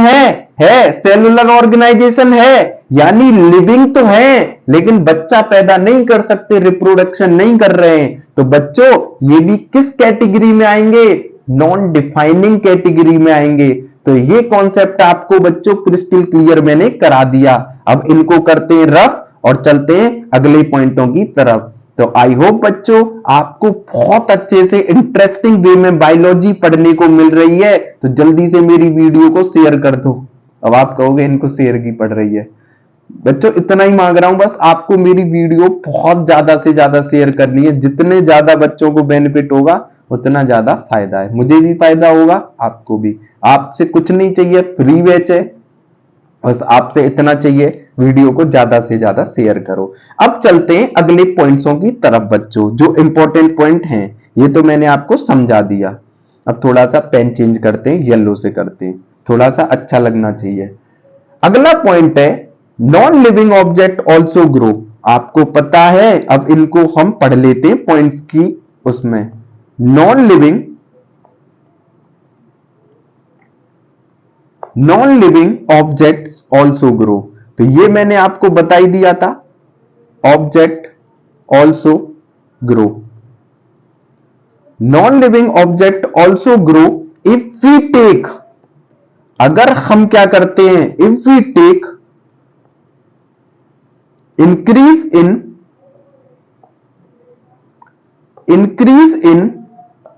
S1: है, सेलुलर ऑर्गेनाइजेशन है, यानी लिविंग तो है लेकिन बच्चा पैदा नहीं कर सकते, रिप्रोडक्शन नहीं कर रहे हैं। तो बच्चों ये भी किस कैटेगरी में आएंगे? नॉन डिफाइनिंग कैटेगरी में आएंगे। तो ये कॉन्सेप्ट आपको बच्चों क्रिस्टल क्लियर मैंने करा दिया। अब इनको करते हैं रफ और चलते हैं अगले पॉइंटों की तरफ। तो आई होप बच्चों आपको बहुत अच्छे से इंटरेस्टिंग वे में बायोलॉजी पढ़ने को मिल रही है। तो जल्दी से मेरी वीडियो को शेयर कर दो। अब आप कहोगे इनको शेयर की पड़ रही है। बच्चों इतना ही मांग रहा हूं, बस आपको मेरी वीडियो बहुत ज्यादा से ज्यादा शेयर करनी है। जितने ज्यादा बच्चों को बेनिफिट होगा उतना ज्यादा फायदा है, मुझे भी फायदा होगा, आपको भी। आपसे कुछ नहीं चाहिए, फ्री बैच है, बस आपसे इतना चाहिए वीडियो को ज्यादा से ज्यादा शेयर करो। अब चलते हैं अगले पॉइंट्सों की तरफ बच्चों, जो इंपॉर्टेंट पॉइंट हैं ये तो मैंने आपको समझा दिया। अब थोड़ा सा पेन चेंज करते हैं, येलो से करते हैं, थोड़ा सा अच्छा लगना चाहिए। अगला पॉइंट है non living object also grow. आपको पता है, अब इनको हम पढ़ लेते हैं पॉइंट्स की उसमें। Non living objects also grow, तो ये मैंने आपको बता ही दिया था, object also grow. Non living object also grow if we take, अगर हम क्या करते हैं, if we take increase in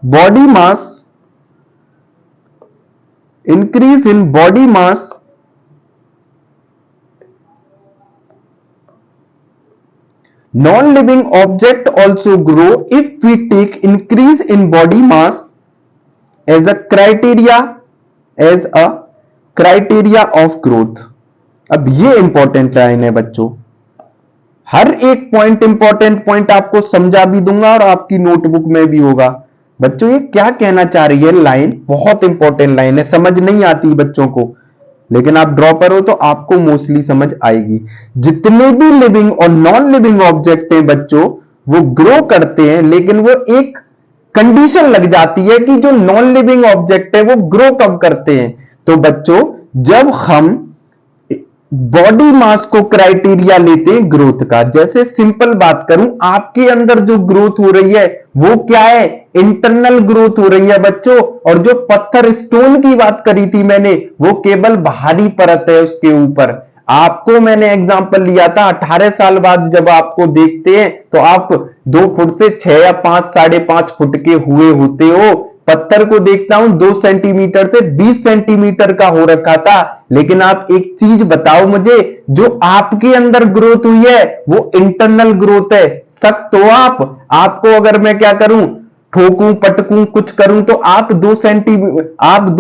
S1: body mass, increase in body mass non-living object also grow if we take increase in body mass as a criteria of growth। अब ये important line है बच्चों, हर एक पॉइंट इंपॉर्टेंट पॉइंट आपको समझा भी दूंगा और आपकी नोटबुक में भी होगा। बच्चों ये क्या कहना चाह रही है लाइन, बहुत इंपॉर्टेंट लाइन है, समझ नहीं आती बच्चों को, लेकिन आप ड्रॉपर हो तो आपको मोस्टली समझ आएगी। जितने भी लिविंग और नॉन लिविंग ऑब्जेक्ट हैं बच्चों, वो ग्रो करते हैं, लेकिन वो एक कंडीशन लग जाती है कि जो नॉन लिविंग ऑब्जेक्ट है वो ग्रो कब करते हैं। तो बच्चों जब हम बॉडी मास को क्राइटेरिया लेते हैं ग्रोथ का। जैसे सिंपल बात करूं, आपके अंदर जो ग्रोथ हो रही है वो क्या है, इंटरनल ग्रोथ हो रही है बच्चों। और जो पत्थर स्टोन की बात करी थी मैंने, वो केवल बाहरी परत है उसके ऊपर। आपको मैंने एग्जांपल लिया था, 18 साल बाद जब आपको देखते हैं तो आप 2 फुट से 6 या 5 5.5 फुट के हुए होते हो। पत्थर को देखता हूं 2 सेंटीमीटर से 20 सेंटीमीटर का हो रखा था। लेकिन आप एक चीज बताओ मुझे, जो आपके अंदर ग्रोथ हुई है वो इंटरनल ग्रोथ है। सख्त तो आपको अगर मैं क्या करूं, ठोकूं पटकूं कुछ करूं, तो आप 2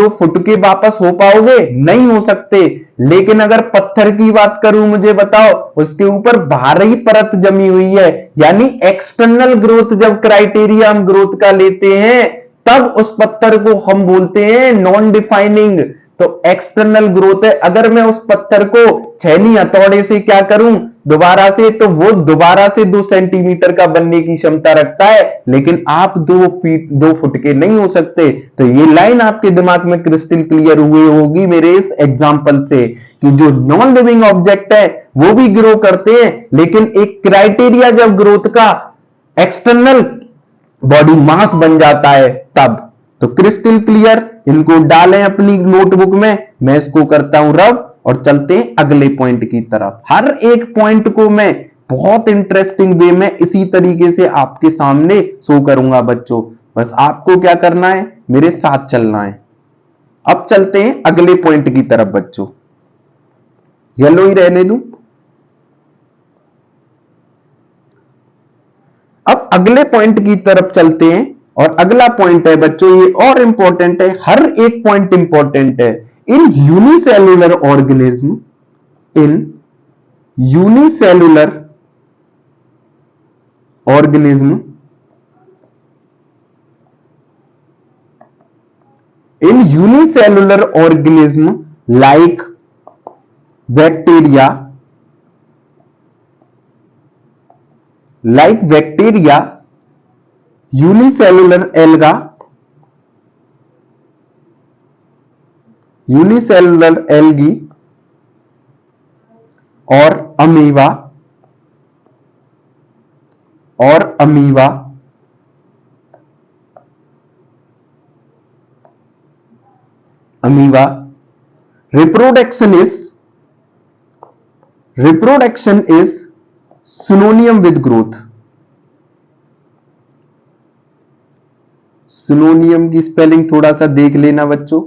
S1: फुट के वापस हो पाओगे? नहीं हो सकते। लेकिन अगर पत्थर की बात करूं, मुझे बताओ, उसके ऊपर बाहरी परत जमी हुई है, यानी एक्सटर्नल ग्रोथ जब क्राइटेरिया हम ग्रोथ का लेते हैं तब उस पत्थर को हम बोलते हैं नॉन डिफाइनिंग। तो एक्सटर्नल ग्रोथ है। अगर मैं उस पत्थर को छेनी हथौड़े से क्या करूं दोबारा से, तो वो दोबारा से 2 सेंटीमीटर का बनने की क्षमता रखता है, लेकिन आप 2 फुट के नहीं हो सकते। तो ये लाइन आपके दिमाग में क्रिस्टल क्लियर हुई होगी मेरे इस एग्जांपल से, कि जो नॉन लिविंग ऑब्जेक्ट है वो भी ग्रो करते हैं, लेकिन एक क्राइटेरिया जब ग्रोथ का एक्सटर्नल बॉडी मास बन जाता है तब। तो क्रिस्टल क्लियर, इनको डालें अपनी नोटबुक में, मैं इसको करता हूं रब और चलते हैं अगले पॉइंट की तरफ। हर एक पॉइंट को मैं बहुत इंटरेस्टिंग वे में इसी तरीके से आपके सामने शो करूंगा बच्चों, बस आपको क्या करना है, मेरे साथ चलना है। अब चलते हैं अगले पॉइंट की तरफ बच्चों, येलो ही रहने दूं। अब अगले पॉइंट की तरफ चलते हैं, और अगला पॉइंट है बच्चों, ये और इंपॉर्टेंट है, हर एक पॉइंट इंपॉर्टेंट है। In unicellular organism, in unicellular organism, in unicellular organism like bacteria, unicellular alga, unicellular algae, और अमीबा और amoeba amoeba reproduction is synonym with growth। सिनोनियम की स्पेलिंग थोड़ा सा देख लेना बच्चों,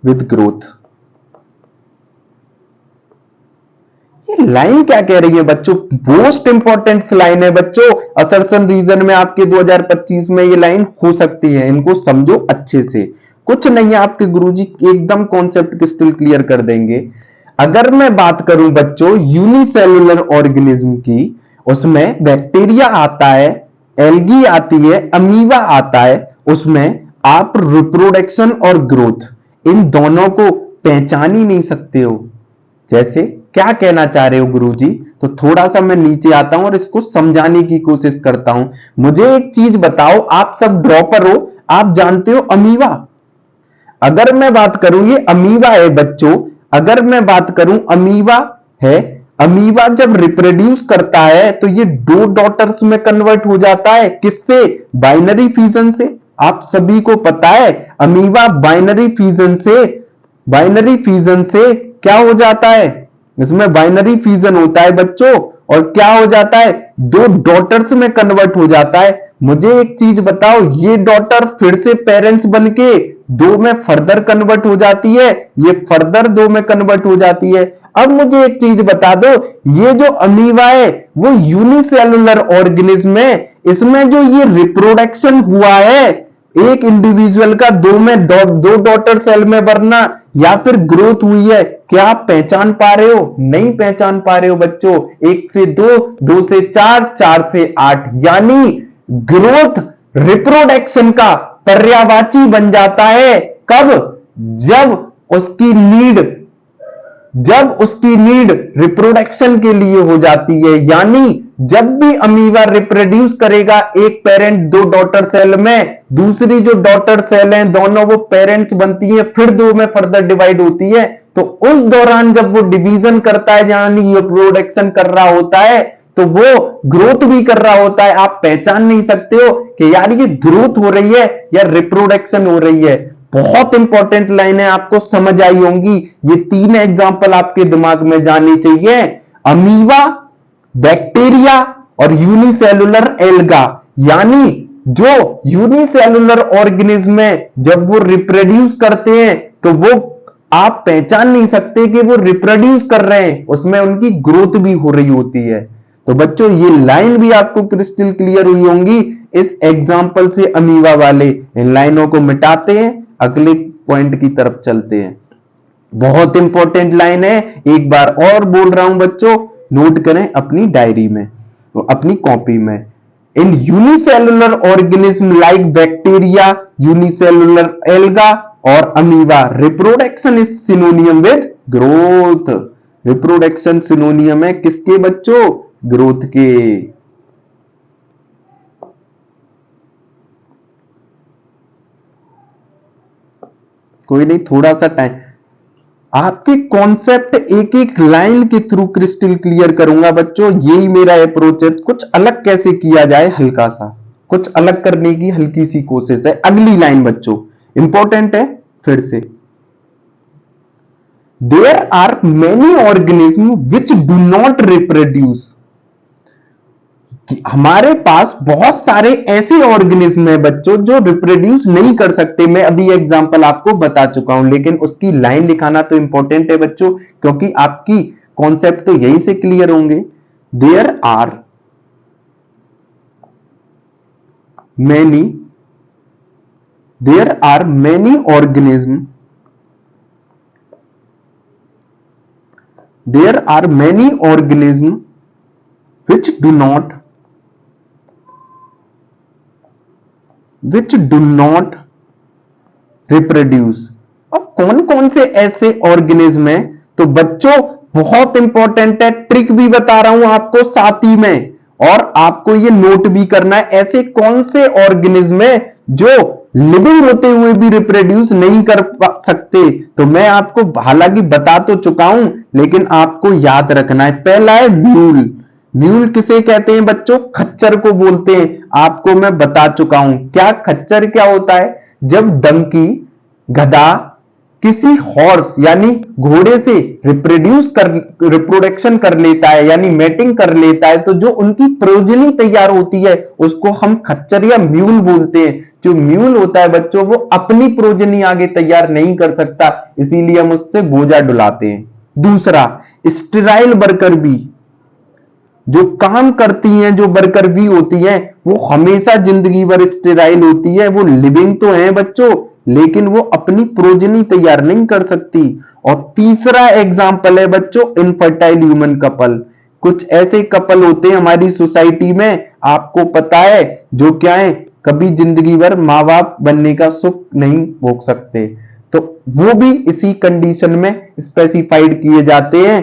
S1: विद ग्रोथ। ये लाइन क्या कह रही है बच्चों? मोस्ट इंपॉर्टेंट लाइन है बच्चों। असर्शन रीजन में आपके 2025 में ये लाइन हो सकती है, इनको समझो अच्छे से। कुछ नहीं है, आपके गुरुजी एकदम कॉन्सेप्ट क्रिस्टल क्लियर कर देंगे। अगर मैं बात करूं बच्चों यूनिसेलुलर ऑर्गेनिज्म की, उसमें बैक्टीरिया आता है, एल्गी आती है, अमीबा आता है। उसमें आप रिप्रोडक्शन और ग्रोथ इन दोनों को पहचान ही नहीं सकते हो। जैसे क्या कहना चाह रहे हो गुरुजी? तो थोड़ा सा मैं नीचे आता हूं और इसको समझाने की कोशिश करता हूं। मुझे एक चीज बताओ, आप सब ड्रॉपर हो, आप जानते हो अमीबा। अगर मैं बात करूं ये अमीबा है बच्चों, अगर मैं बात करूं अमीबा है, अमीबा जब रिप्रोड्यूस करता है तो ये दो डॉटर्स में कन्वर्ट हो जाता है। किससे? बाइनरी फिजन से। आप सभी को पता है अमीबा बाइनरी फिजन से क्या हो जाता है? इसमें बाइनरी फिजन होता है बच्चों, और क्या हो जाता है? दो डॉटर्स में कन्वर्ट हो जाता है। मुझे एक चीज बताओ, ये डॉटर फिर से पेरेंट्स बनके दो में फर्दर कन्वर्ट हो जाती है, ये फर्दर दो में कन्वर्ट हो जाती है। अब मुझे एक चीज बता दो, ये जो अमीबा है वो यूनिसेलुलर ऑर्गेनिज्म है, इसमें जो ये रिप्रोडक्शन हुआ है एक इंडिविजुअल का दो डॉटर सेल में बनना या फिर ग्रोथ हुई है, क्या आप पहचान पा रहे हो? नहीं पहचान पा रहे हो बच्चों। 1 से 2, 2 से 4, 4 से 8, यानी ग्रोथ रिप्रोडक्शन का पर्यायवाची बन जाता है। कब? जब उसकी नीड रिप्रोडक्शन के लिए हो जाती है। यानी जब भी अमीबा रिप्रोड्यूस करेगा एक पेरेंट दो डॉटर सेल में, दूसरी जो डॉटर सेल हैं दोनों वो पेरेंट्स बनती है, फिर दो में फर्दर डिवाइड होती है। तो उस दौरान जब वो डिवीजन करता है, यानी रिप्रोडक्शन कर रहा होता है, तो वो ग्रोथ भी कर रहा होता है। आप पहचान नहीं सकते हो कि यार ये ग्रोथ हो रही है या रिप्रोडक्शन हो रही है। बहुत इंपॉर्टेंट लाइन है, आपको समझ आई होंगी। ये 3 एग्जांपल आपके दिमाग में जानी चाहिए, अमीबा, बैक्टीरिया और यूनिसेलुलर एल्गा। यानी जो यूनिसेलुलर ऑर्गेनिज्म है जब वो रिप्रोड्यूस करते हैं तो वो आप पहचान नहीं सकते कि वो रिप्रोड्यूस कर रहे हैं, उसमें उनकी ग्रोथ भी हो रही होती है। तो बच्चों ये लाइन भी आपको क्रिस्टल क्लियर हुई होंगी इस एग्जाम्पल से। अमीबा वाले इन लाइनों को मिटाते हैं, अगले पॉइंट की तरफ चलते हैं। बहुत इंपॉर्टेंट लाइन है, एक बार और बोल रहा हूं बच्चों, नोट करें अपनी डायरी में, अपनी कॉपी में। In unicellular organism like bacteria, unicellular alga और amoeba, reproduction is synonymous with growth. Reproduction synonymous है किसके बच्चों? ग्रोथ के। कोई नहीं, थोड़ा सा टाइम, आपके कॉन्सेप्ट एक एक लाइन के थ्रू क्रिस्टल क्लियर करूंगा बच्चों। यही मेरा अप्रोच है। कुछ अलग कैसे किया जाए, हल्का सा कुछ अलग करने की हल्की सी कोशिश है। अगली लाइन बच्चों इंपॉर्टेंट है फिर से, there are many organism which do not reproduce. हमारे पास बहुत सारे ऐसे ऑर्गेनिज्म है बच्चों जो रिप्रोड्यूस नहीं कर सकते। मैं अभी एग्जांपल आपको बता चुका हूं, लेकिन उसकी लाइन लिखाना तो इंपॉर्टेंट है बच्चों, क्योंकि आपकी कॉन्सेप्ट तो यहीं से क्लियर होंगे। There are many organism which do not reproduce। अब कौन कौन से ऐसे ऑर्गेनिज्म हैं? तो बच्चों बहुत इंपॉर्टेंट है, ट्रिक भी बता रहा हूं आपको साथ ही में, और आपको ये नोट भी करना है। ऐसे कौन से ऑर्गेनिज्म है जो लिविंग होते हुए भी रिप्रोड्यूस नहीं कर सकते। तो मैं आपको हालांकि बता तो चुका हूं, लेकिन आपको याद रखना है। पहला है म्यूल। म्यूल किसे कहते हैं बच्चों? खच्चर को बोलते हैं। आपको मैं बता चुका हूं। क्या खच्चर क्या होता है? जब डंकी, गधा किसी हॉर्स यानी घोड़े से रिप्रोडक्शन कर लेता है, यानी मेटिंग कर लेता है, तो जो उनकी प्रोजनी तैयार होती है उसको हम खच्चर या म्यूल बोलते हैं। जो म्यूल होता है बच्चों, वो अपनी प्रोजनी आगे तैयार नहीं कर सकता, इसीलिए हम उससे बोझा डुलाते हैं। दूसरा, स्टेराइल वर्कर बी। जो काम करती हैं, जो वर्कर बी होती हैं, वो हमेशा जिंदगी भर स्टेराइल होती है। वो लिविंग तो है बच्चों, लेकिन वो अपनी प्रोजनी तैयार नहीं कर सकती। और तीसरा एग्जाम्पल है बच्चों इनफर्टाइल ह्यूमन कपल। कुछ ऐसे कपल होते हैं हमारी सोसाइटी में, आपको पता है, जो क्या है, कभी जिंदगी भर मां बाप बनने का सुख नहीं भोग सकते। तो वो भी इसी कंडीशन में स्पेसिफाइड किए जाते हैं,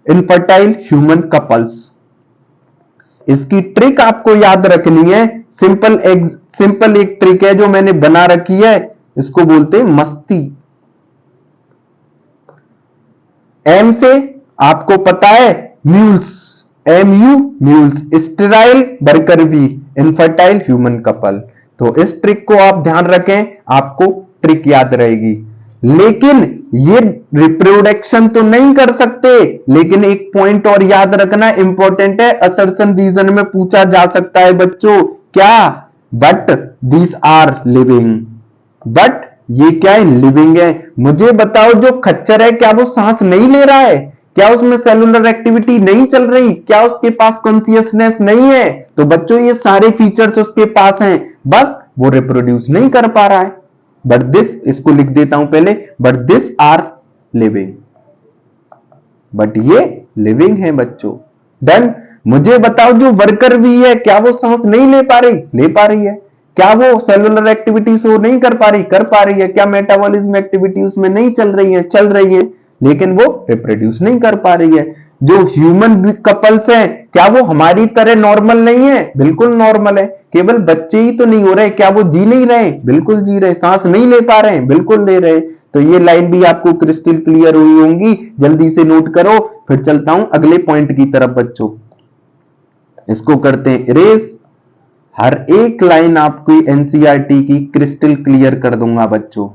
S1: इनफर्टाइल ह्यूमन कपल्स। इसकी ट्रिक आपको याद रखनी है। सिंपल एक ट्रिक है जो मैंने बना रखी है, इसको बोलते हैं मस्ती। एम से आपको पता है mules, MU mules, sterile worker B, infertile human couple. तो इस ट्रिक को आप ध्यान रखें, आपको ट्रिक याद रहेगी। लेकिन ये रिप्रोडक्शन तो नहीं कर सकते, लेकिन एक पॉइंट और याद रखना इंपॉर्टेंट है, असर्शन रीजन में पूछा जा सकता है बच्चों। क्या? But these are living. But ये क्या है? लिविंग है। मुझे बताओ, जो खच्चर है क्या वो सांस नहीं ले रहा है? क्या उसमें सेलुलर एक्टिविटी नहीं चल रही? क्या उसके पास कॉन्सियसनेस नहीं है? तो बच्चों ये सारे फीचर्स उसके पास हैं, बस वो रिप्रोड्यूस नहीं कर पा रहा है। बट दिस, इसको लिख देता हूं पहले, but this are living. But ये लिविंग है बच्चों। देन मुझे बताओ, जो वर्कर भी है क्या वो सांस नहीं ले पा रही? ले पा रही है। क्या वो सेलुलर एक्टिविटी शो नहीं कर पा रही? कर पा रही है। क्या मेटाबॉलिज्म एक्टिविटी उसमें नहीं चल रही है? चल रही है, लेकिन वो रिप्रोड्यूस नहीं कर पा रही है। जो ह्यूमन कपल्स हैं, क्या वो हमारी तरह नॉर्मल नहीं है? बिल्कुल नॉर्मल है। केवल बच्चे ही तो नहीं हो रहे, क्या वो जी नहीं रहे? बिल्कुल जी रहे। सांस नहीं ले पा रहे हैं? बिल्कुल ले रहे। तो ये लाइन भी आपको क्रिस्टल क्लियर हुई होंगी, जल्दी से नोट करो। फिर चलता हूं अगले पॉइंट की तरफ बच्चों, इसको करते हैं इरेज। हर एक लाइन आपकी एनसीईआरटी की क्रिस्टल क्लियर कर दूंगा बच्चों।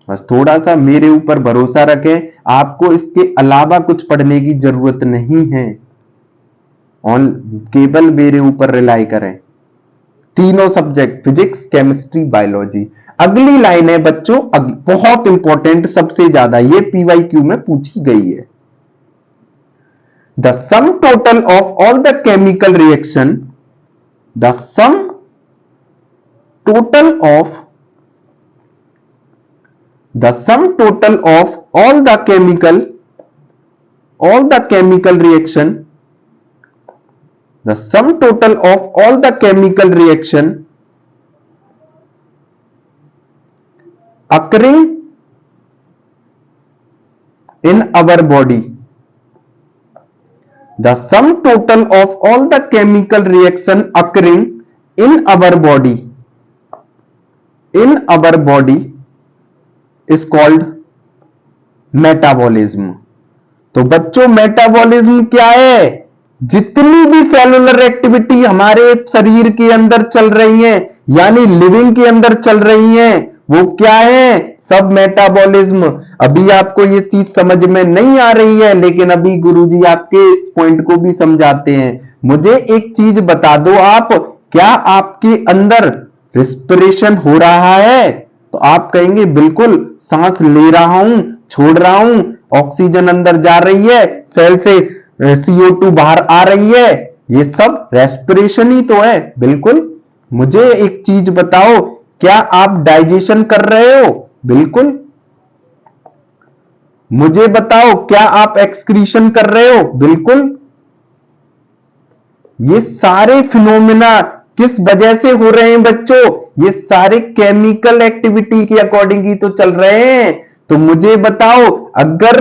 S1: बस थोड़ा सा मेरे ऊपर भरोसा रखें, आपको इसके अलावा कुछ पढ़ने की जरूरत नहीं है, ऑन केवल मेरे ऊपर रिलाई करें। तीनों सब्जेक्ट, फिजिक्स, केमिस्ट्री, बायोलॉजी। अगली लाइन है बच्चों, बहुत इंपॉर्टेंट, सबसे ज्यादा, ये पीवाईक्यू में पूछी गई है। The sum total of all the chemical reaction, the sum total of the sum total of all the chemical reaction, the sum total of all the chemical reaction occurring in our body, the sum total of all the chemical reaction occurring in our body is called metabolism. तो बच्चों metabolism क्या है? जितनी भी cellular activity हमारे शरीर के अंदर चल रही है, यानी लिविंग के अंदर चल रही है, वो क्या है? सब मेटाबॉलिज्म। अभी आपको ये चीज समझ में नहीं आ रही है, लेकिन अभी गुरुजी आपके इस पॉइंट को भी समझाते हैं। मुझे एक चीज बता दो आप, क्या आपके अंदर रिस्पिरेशन हो रहा है? तो आप कहेंगे बिल्कुल, सांस ले रहा हूं, छोड़ रहा हूं, ऑक्सीजन अंदर जा रही है, सेल से CO2 बाहर आ रही है, ये सब रेस्पिरेशन ही तो है। बिल्कुल। मुझे एक चीज बताओ, क्या आप डाइजेशन कर रहे हो? बिल्कुल। मुझे बताओ, क्या आप एक्सक्रीशन कर रहे हो? बिल्कुल। ये सारे फिनोमिना किस वजह से हो रहे हैं बच्चों? ये सारे केमिकल एक्टिविटी के अकॉर्डिंग ही तो चल रहे हैं। तो मुझे बताओ, अगर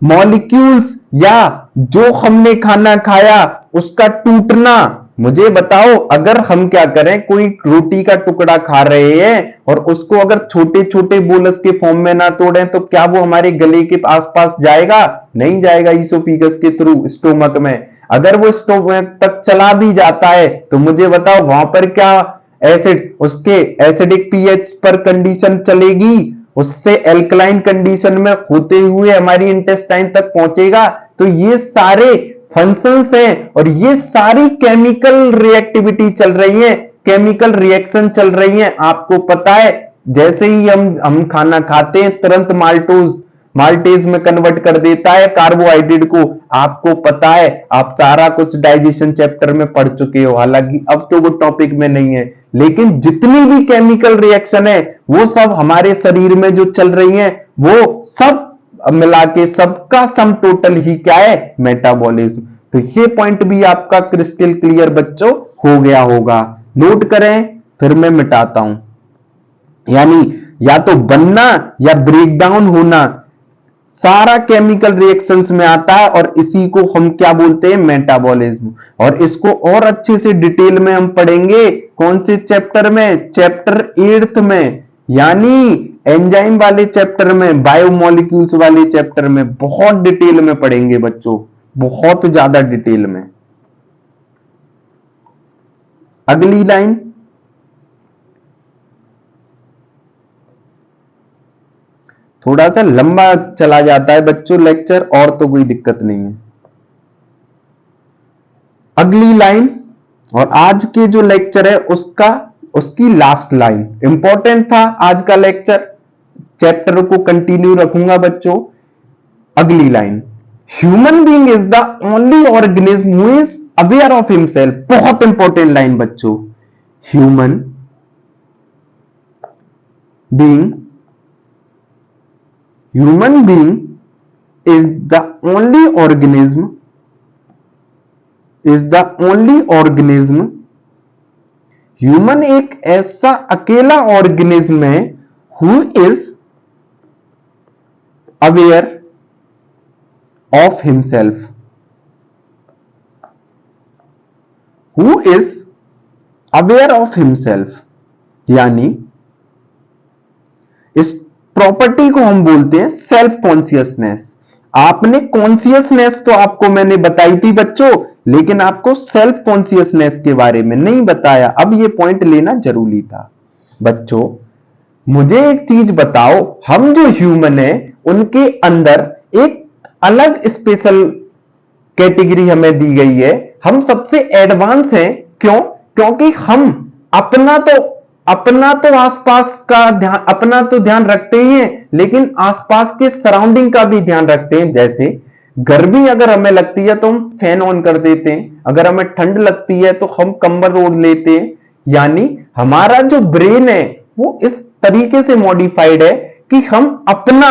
S1: मॉलिक्यूल्स या जो हमने खाना खाया उसका टूटना, मुझे बताओ, अगर हम क्या करें, कोई रोटी का टुकड़ा खा रहे हैं और उसको अगर छोटे छोटे बोलस के फॉर्म में ना तोड़ें तो क्या वो हमारे गले के आसपास जाएगा? नहीं जाएगा, ईसोफिगस के थ्रू स्टोमक में। अगर वो स्टोमक तक चला भी जाता है तो मुझे बताओ वहां पर क्या एसिड, उसके एसिडिक पीएच पर कंडीशन चलेगी, उससे एल्कलाइन कंडीशन में होते हुए हमारी इंटेस्टाइन तक पहुंचेगा। तो ये सारे फंक्शंस हैं और ये सारी केमिकल रिएक्टिविटी चल रही है, केमिकल रिएक्शन चल रही है। आपको पता है, जैसे ही हम खाना खाते हैं तुरंत माल्टेज में कन्वर्ट कर देता है कार्बोहाइड्रेट को। आपको पता है, आप सारा कुछ डाइजेशन चैप्टर में पढ़ चुके हो, हालांकि अब तो वो टॉपिक में नहीं है, लेकिन जितनी भी केमिकल रिएक्शन है वो सब हमारे शरीर में जो चल रही है वो सब मिला के सबका सम टोटल ही क्या है? मेटाबॉलिज्म। तो ये पॉइंट भी आपका क्रिस्टल क्लियर बच्चों हो गया होगा। नोट करें, फिर मैं मिटाता हूं। यानी या तो बनना या ब्रेकडाउन होना सारा केमिकल रिएक्शंस में आता है और इसी को हम क्या बोलते हैं? मेटाबॉलिज्म। और इसको और अच्छे से डिटेल में हम पढ़ेंगे कौन से चैप्टर में? चैप्टर 8 में, यानी एंजाइम वाले चैप्टर में, बायोमोलिक्यूल्स वाले चैप्टर में बहुत डिटेल में पढ़ेंगे बच्चों, बहुत ज्यादा डिटेल में। अगली लाइन, थोड़ा सा लंबा चला जाता है बच्चों लेक्चर, और तो कोई दिक्कत नहीं है। अगली लाइन, और आज के जो लेक्चर है उसकी लास्ट लाइन इंपॉर्टेंट था। आज का लेक्चर चैप्टर को कंटिन्यू रखूंगा बच्चों। अगली line, human being is the only organism who is aware of himself. बहुत इंपॉर्टेंट लाइन बच्चों। Human being is the only organism human एक ऐसा अकेला ऑर्गेनिज्म है who is aware of himself, यानी इस प्रॉपर्टी को हम बोलते हैं सेल्फ कॉन्शियसनेस। आपने कॉन्शियसनेस तो आपको मैंने बताई थी बच्चों, लेकिन आपको सेल्फ कॉन्शियसनेस के बारे में नहीं बताया। अब ये पॉइंट लेना जरूरी था बच्चों। मुझे एक चीज बताओ, हम जो ह्यूमन है उनके अंदर एक अलग स्पेशल कैटेगरी हमें दी गई है। हम सबसे एडवांस हैं। क्यों? क्योंकि हम अपना तो आसपास का ध्यान, अपना तो ध्यान रखते ही हैं, लेकिन आसपास के सराउंडिंग का भी ध्यान रखते हैं। जैसे गर्मी अगर हमें लगती है तो हम फैन ऑन कर देते हैं, अगर हमें ठंड लगती है तो हम कंबल ओढ़ लेते हैं। यानी हमारा जो ब्रेन है वो इस तरीके से मॉडिफाइड है कि हम अपना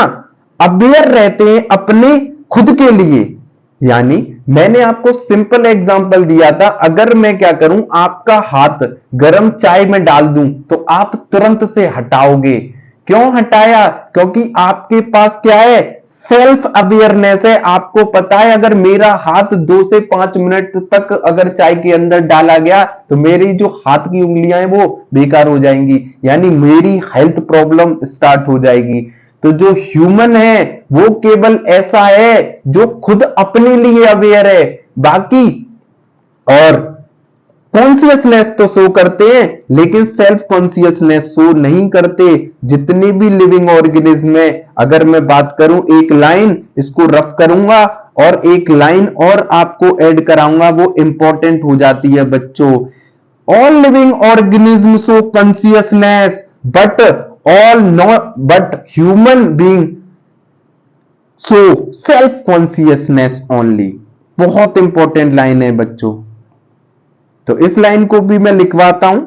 S1: अवेयर रहते हैं अपने खुद के लिए। यानी मैंने आपको सिंपल एग्जांपल दिया था, अगर मैं क्या करूं, आपका हाथ गर्म चाय में डाल दूं तो आप तुरंत से हटाओगे। क्यों हटाया? क्योंकि आपके पास क्या है? सेल्फ अवेयरनेस है। आपको पता है अगर मेरा हाथ 2 से 5 मिनट तक अगर चाय के अंदर डाला गया तो मेरी जो हाथ की उंगलियां हैं वो बेकार हो जाएंगी, यानी मेरी हेल्थ प्रॉब्लम स्टार्ट हो जाएगी। तो जो ह्यूमन है वो केवल ऐसा है जो खुद अपने लिए अवेयर है, बाकी और कॉन्शियसनेस तो शो करते हैं लेकिन सेल्फ कॉन्शियसनेस शो नहीं करते। जितने भी लिविंग ऑर्गेनिज्म है, अगर मैं बात करूं, एक लाइन इसको रफ करूंगा और एक लाइन और आपको ऐड कराऊंगा, वो इंपॉर्टेंट हो जाती है बच्चों। All living organism show consciousness but human being show self consciousness only। बहुत इंपॉर्टेंट लाइन है बच्चों, तो इस लाइन को भी मैं लिखवाता हूं।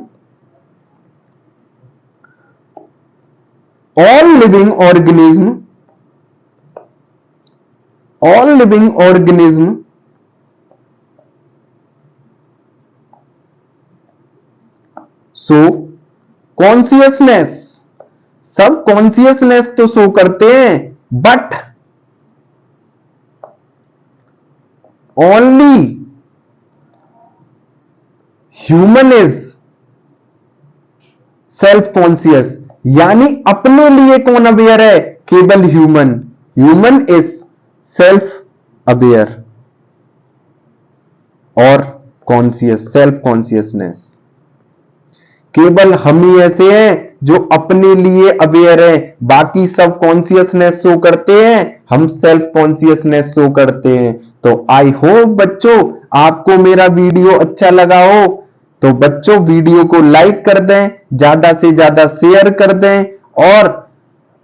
S1: all living organism show consciousness। सब कॉन्शियसनेस तो शो करते हैं, but only human is self conscious, यानी अपने लिए कौन अवेयर है? केवल human. Human is self aware और कॉन्शियस, सेल्फ कॉन्शियसनेस। केवल हम ही ऐसे हैं जो अपने लिए अवेयर है, बाकी सब कॉन्शियसनेस शो करते हैं, हम सेल्फ कॉन्शियसनेस शो करते हैं। तो आई होप बच्चों आपको मेरा वीडियो अच्छा लगा हो, तो बच्चों वीडियो को लाइक कर दें, ज्यादा से ज्यादा शेयर कर दें, और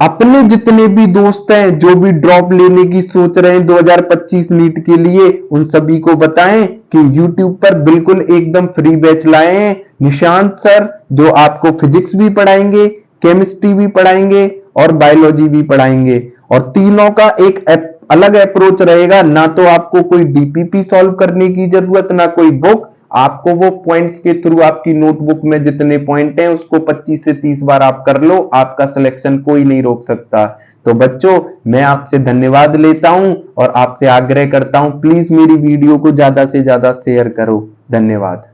S1: अपने जितने भी दोस्त हैं जो भी ड्रॉप लेने की सोच रहे हैं 2025 नीट के लिए, उन सभी को बताएं कि YouTube पर बिल्कुल एकदम फ्री बैच लाए हैं निशांत सर, जो आपको फिजिक्स भी पढ़ाएंगे, केमिस्ट्री भी पढ़ाएंगे और बायोलॉजी भी पढ़ाएंगे। और तीनों का एक अलग अप्रोच रहेगा, ना तो आपको कोई डीपीपी सॉल्व करने की जरूरत, ना कोई बुक, आपको वो पॉइंट्स के थ्रू आपकी नोटबुक में जितने पॉइंट हैं उसको 25 से 30 बार आप कर लो, आपका सिलेक्शन कोई नहीं रोक सकता। तो बच्चों मैं आपसे धन्यवाद लेता हूं और आपसे आग्रह करता हूं प्लीज मेरी वीडियो को ज्यादा से ज्यादा शेयर करो। धन्यवाद।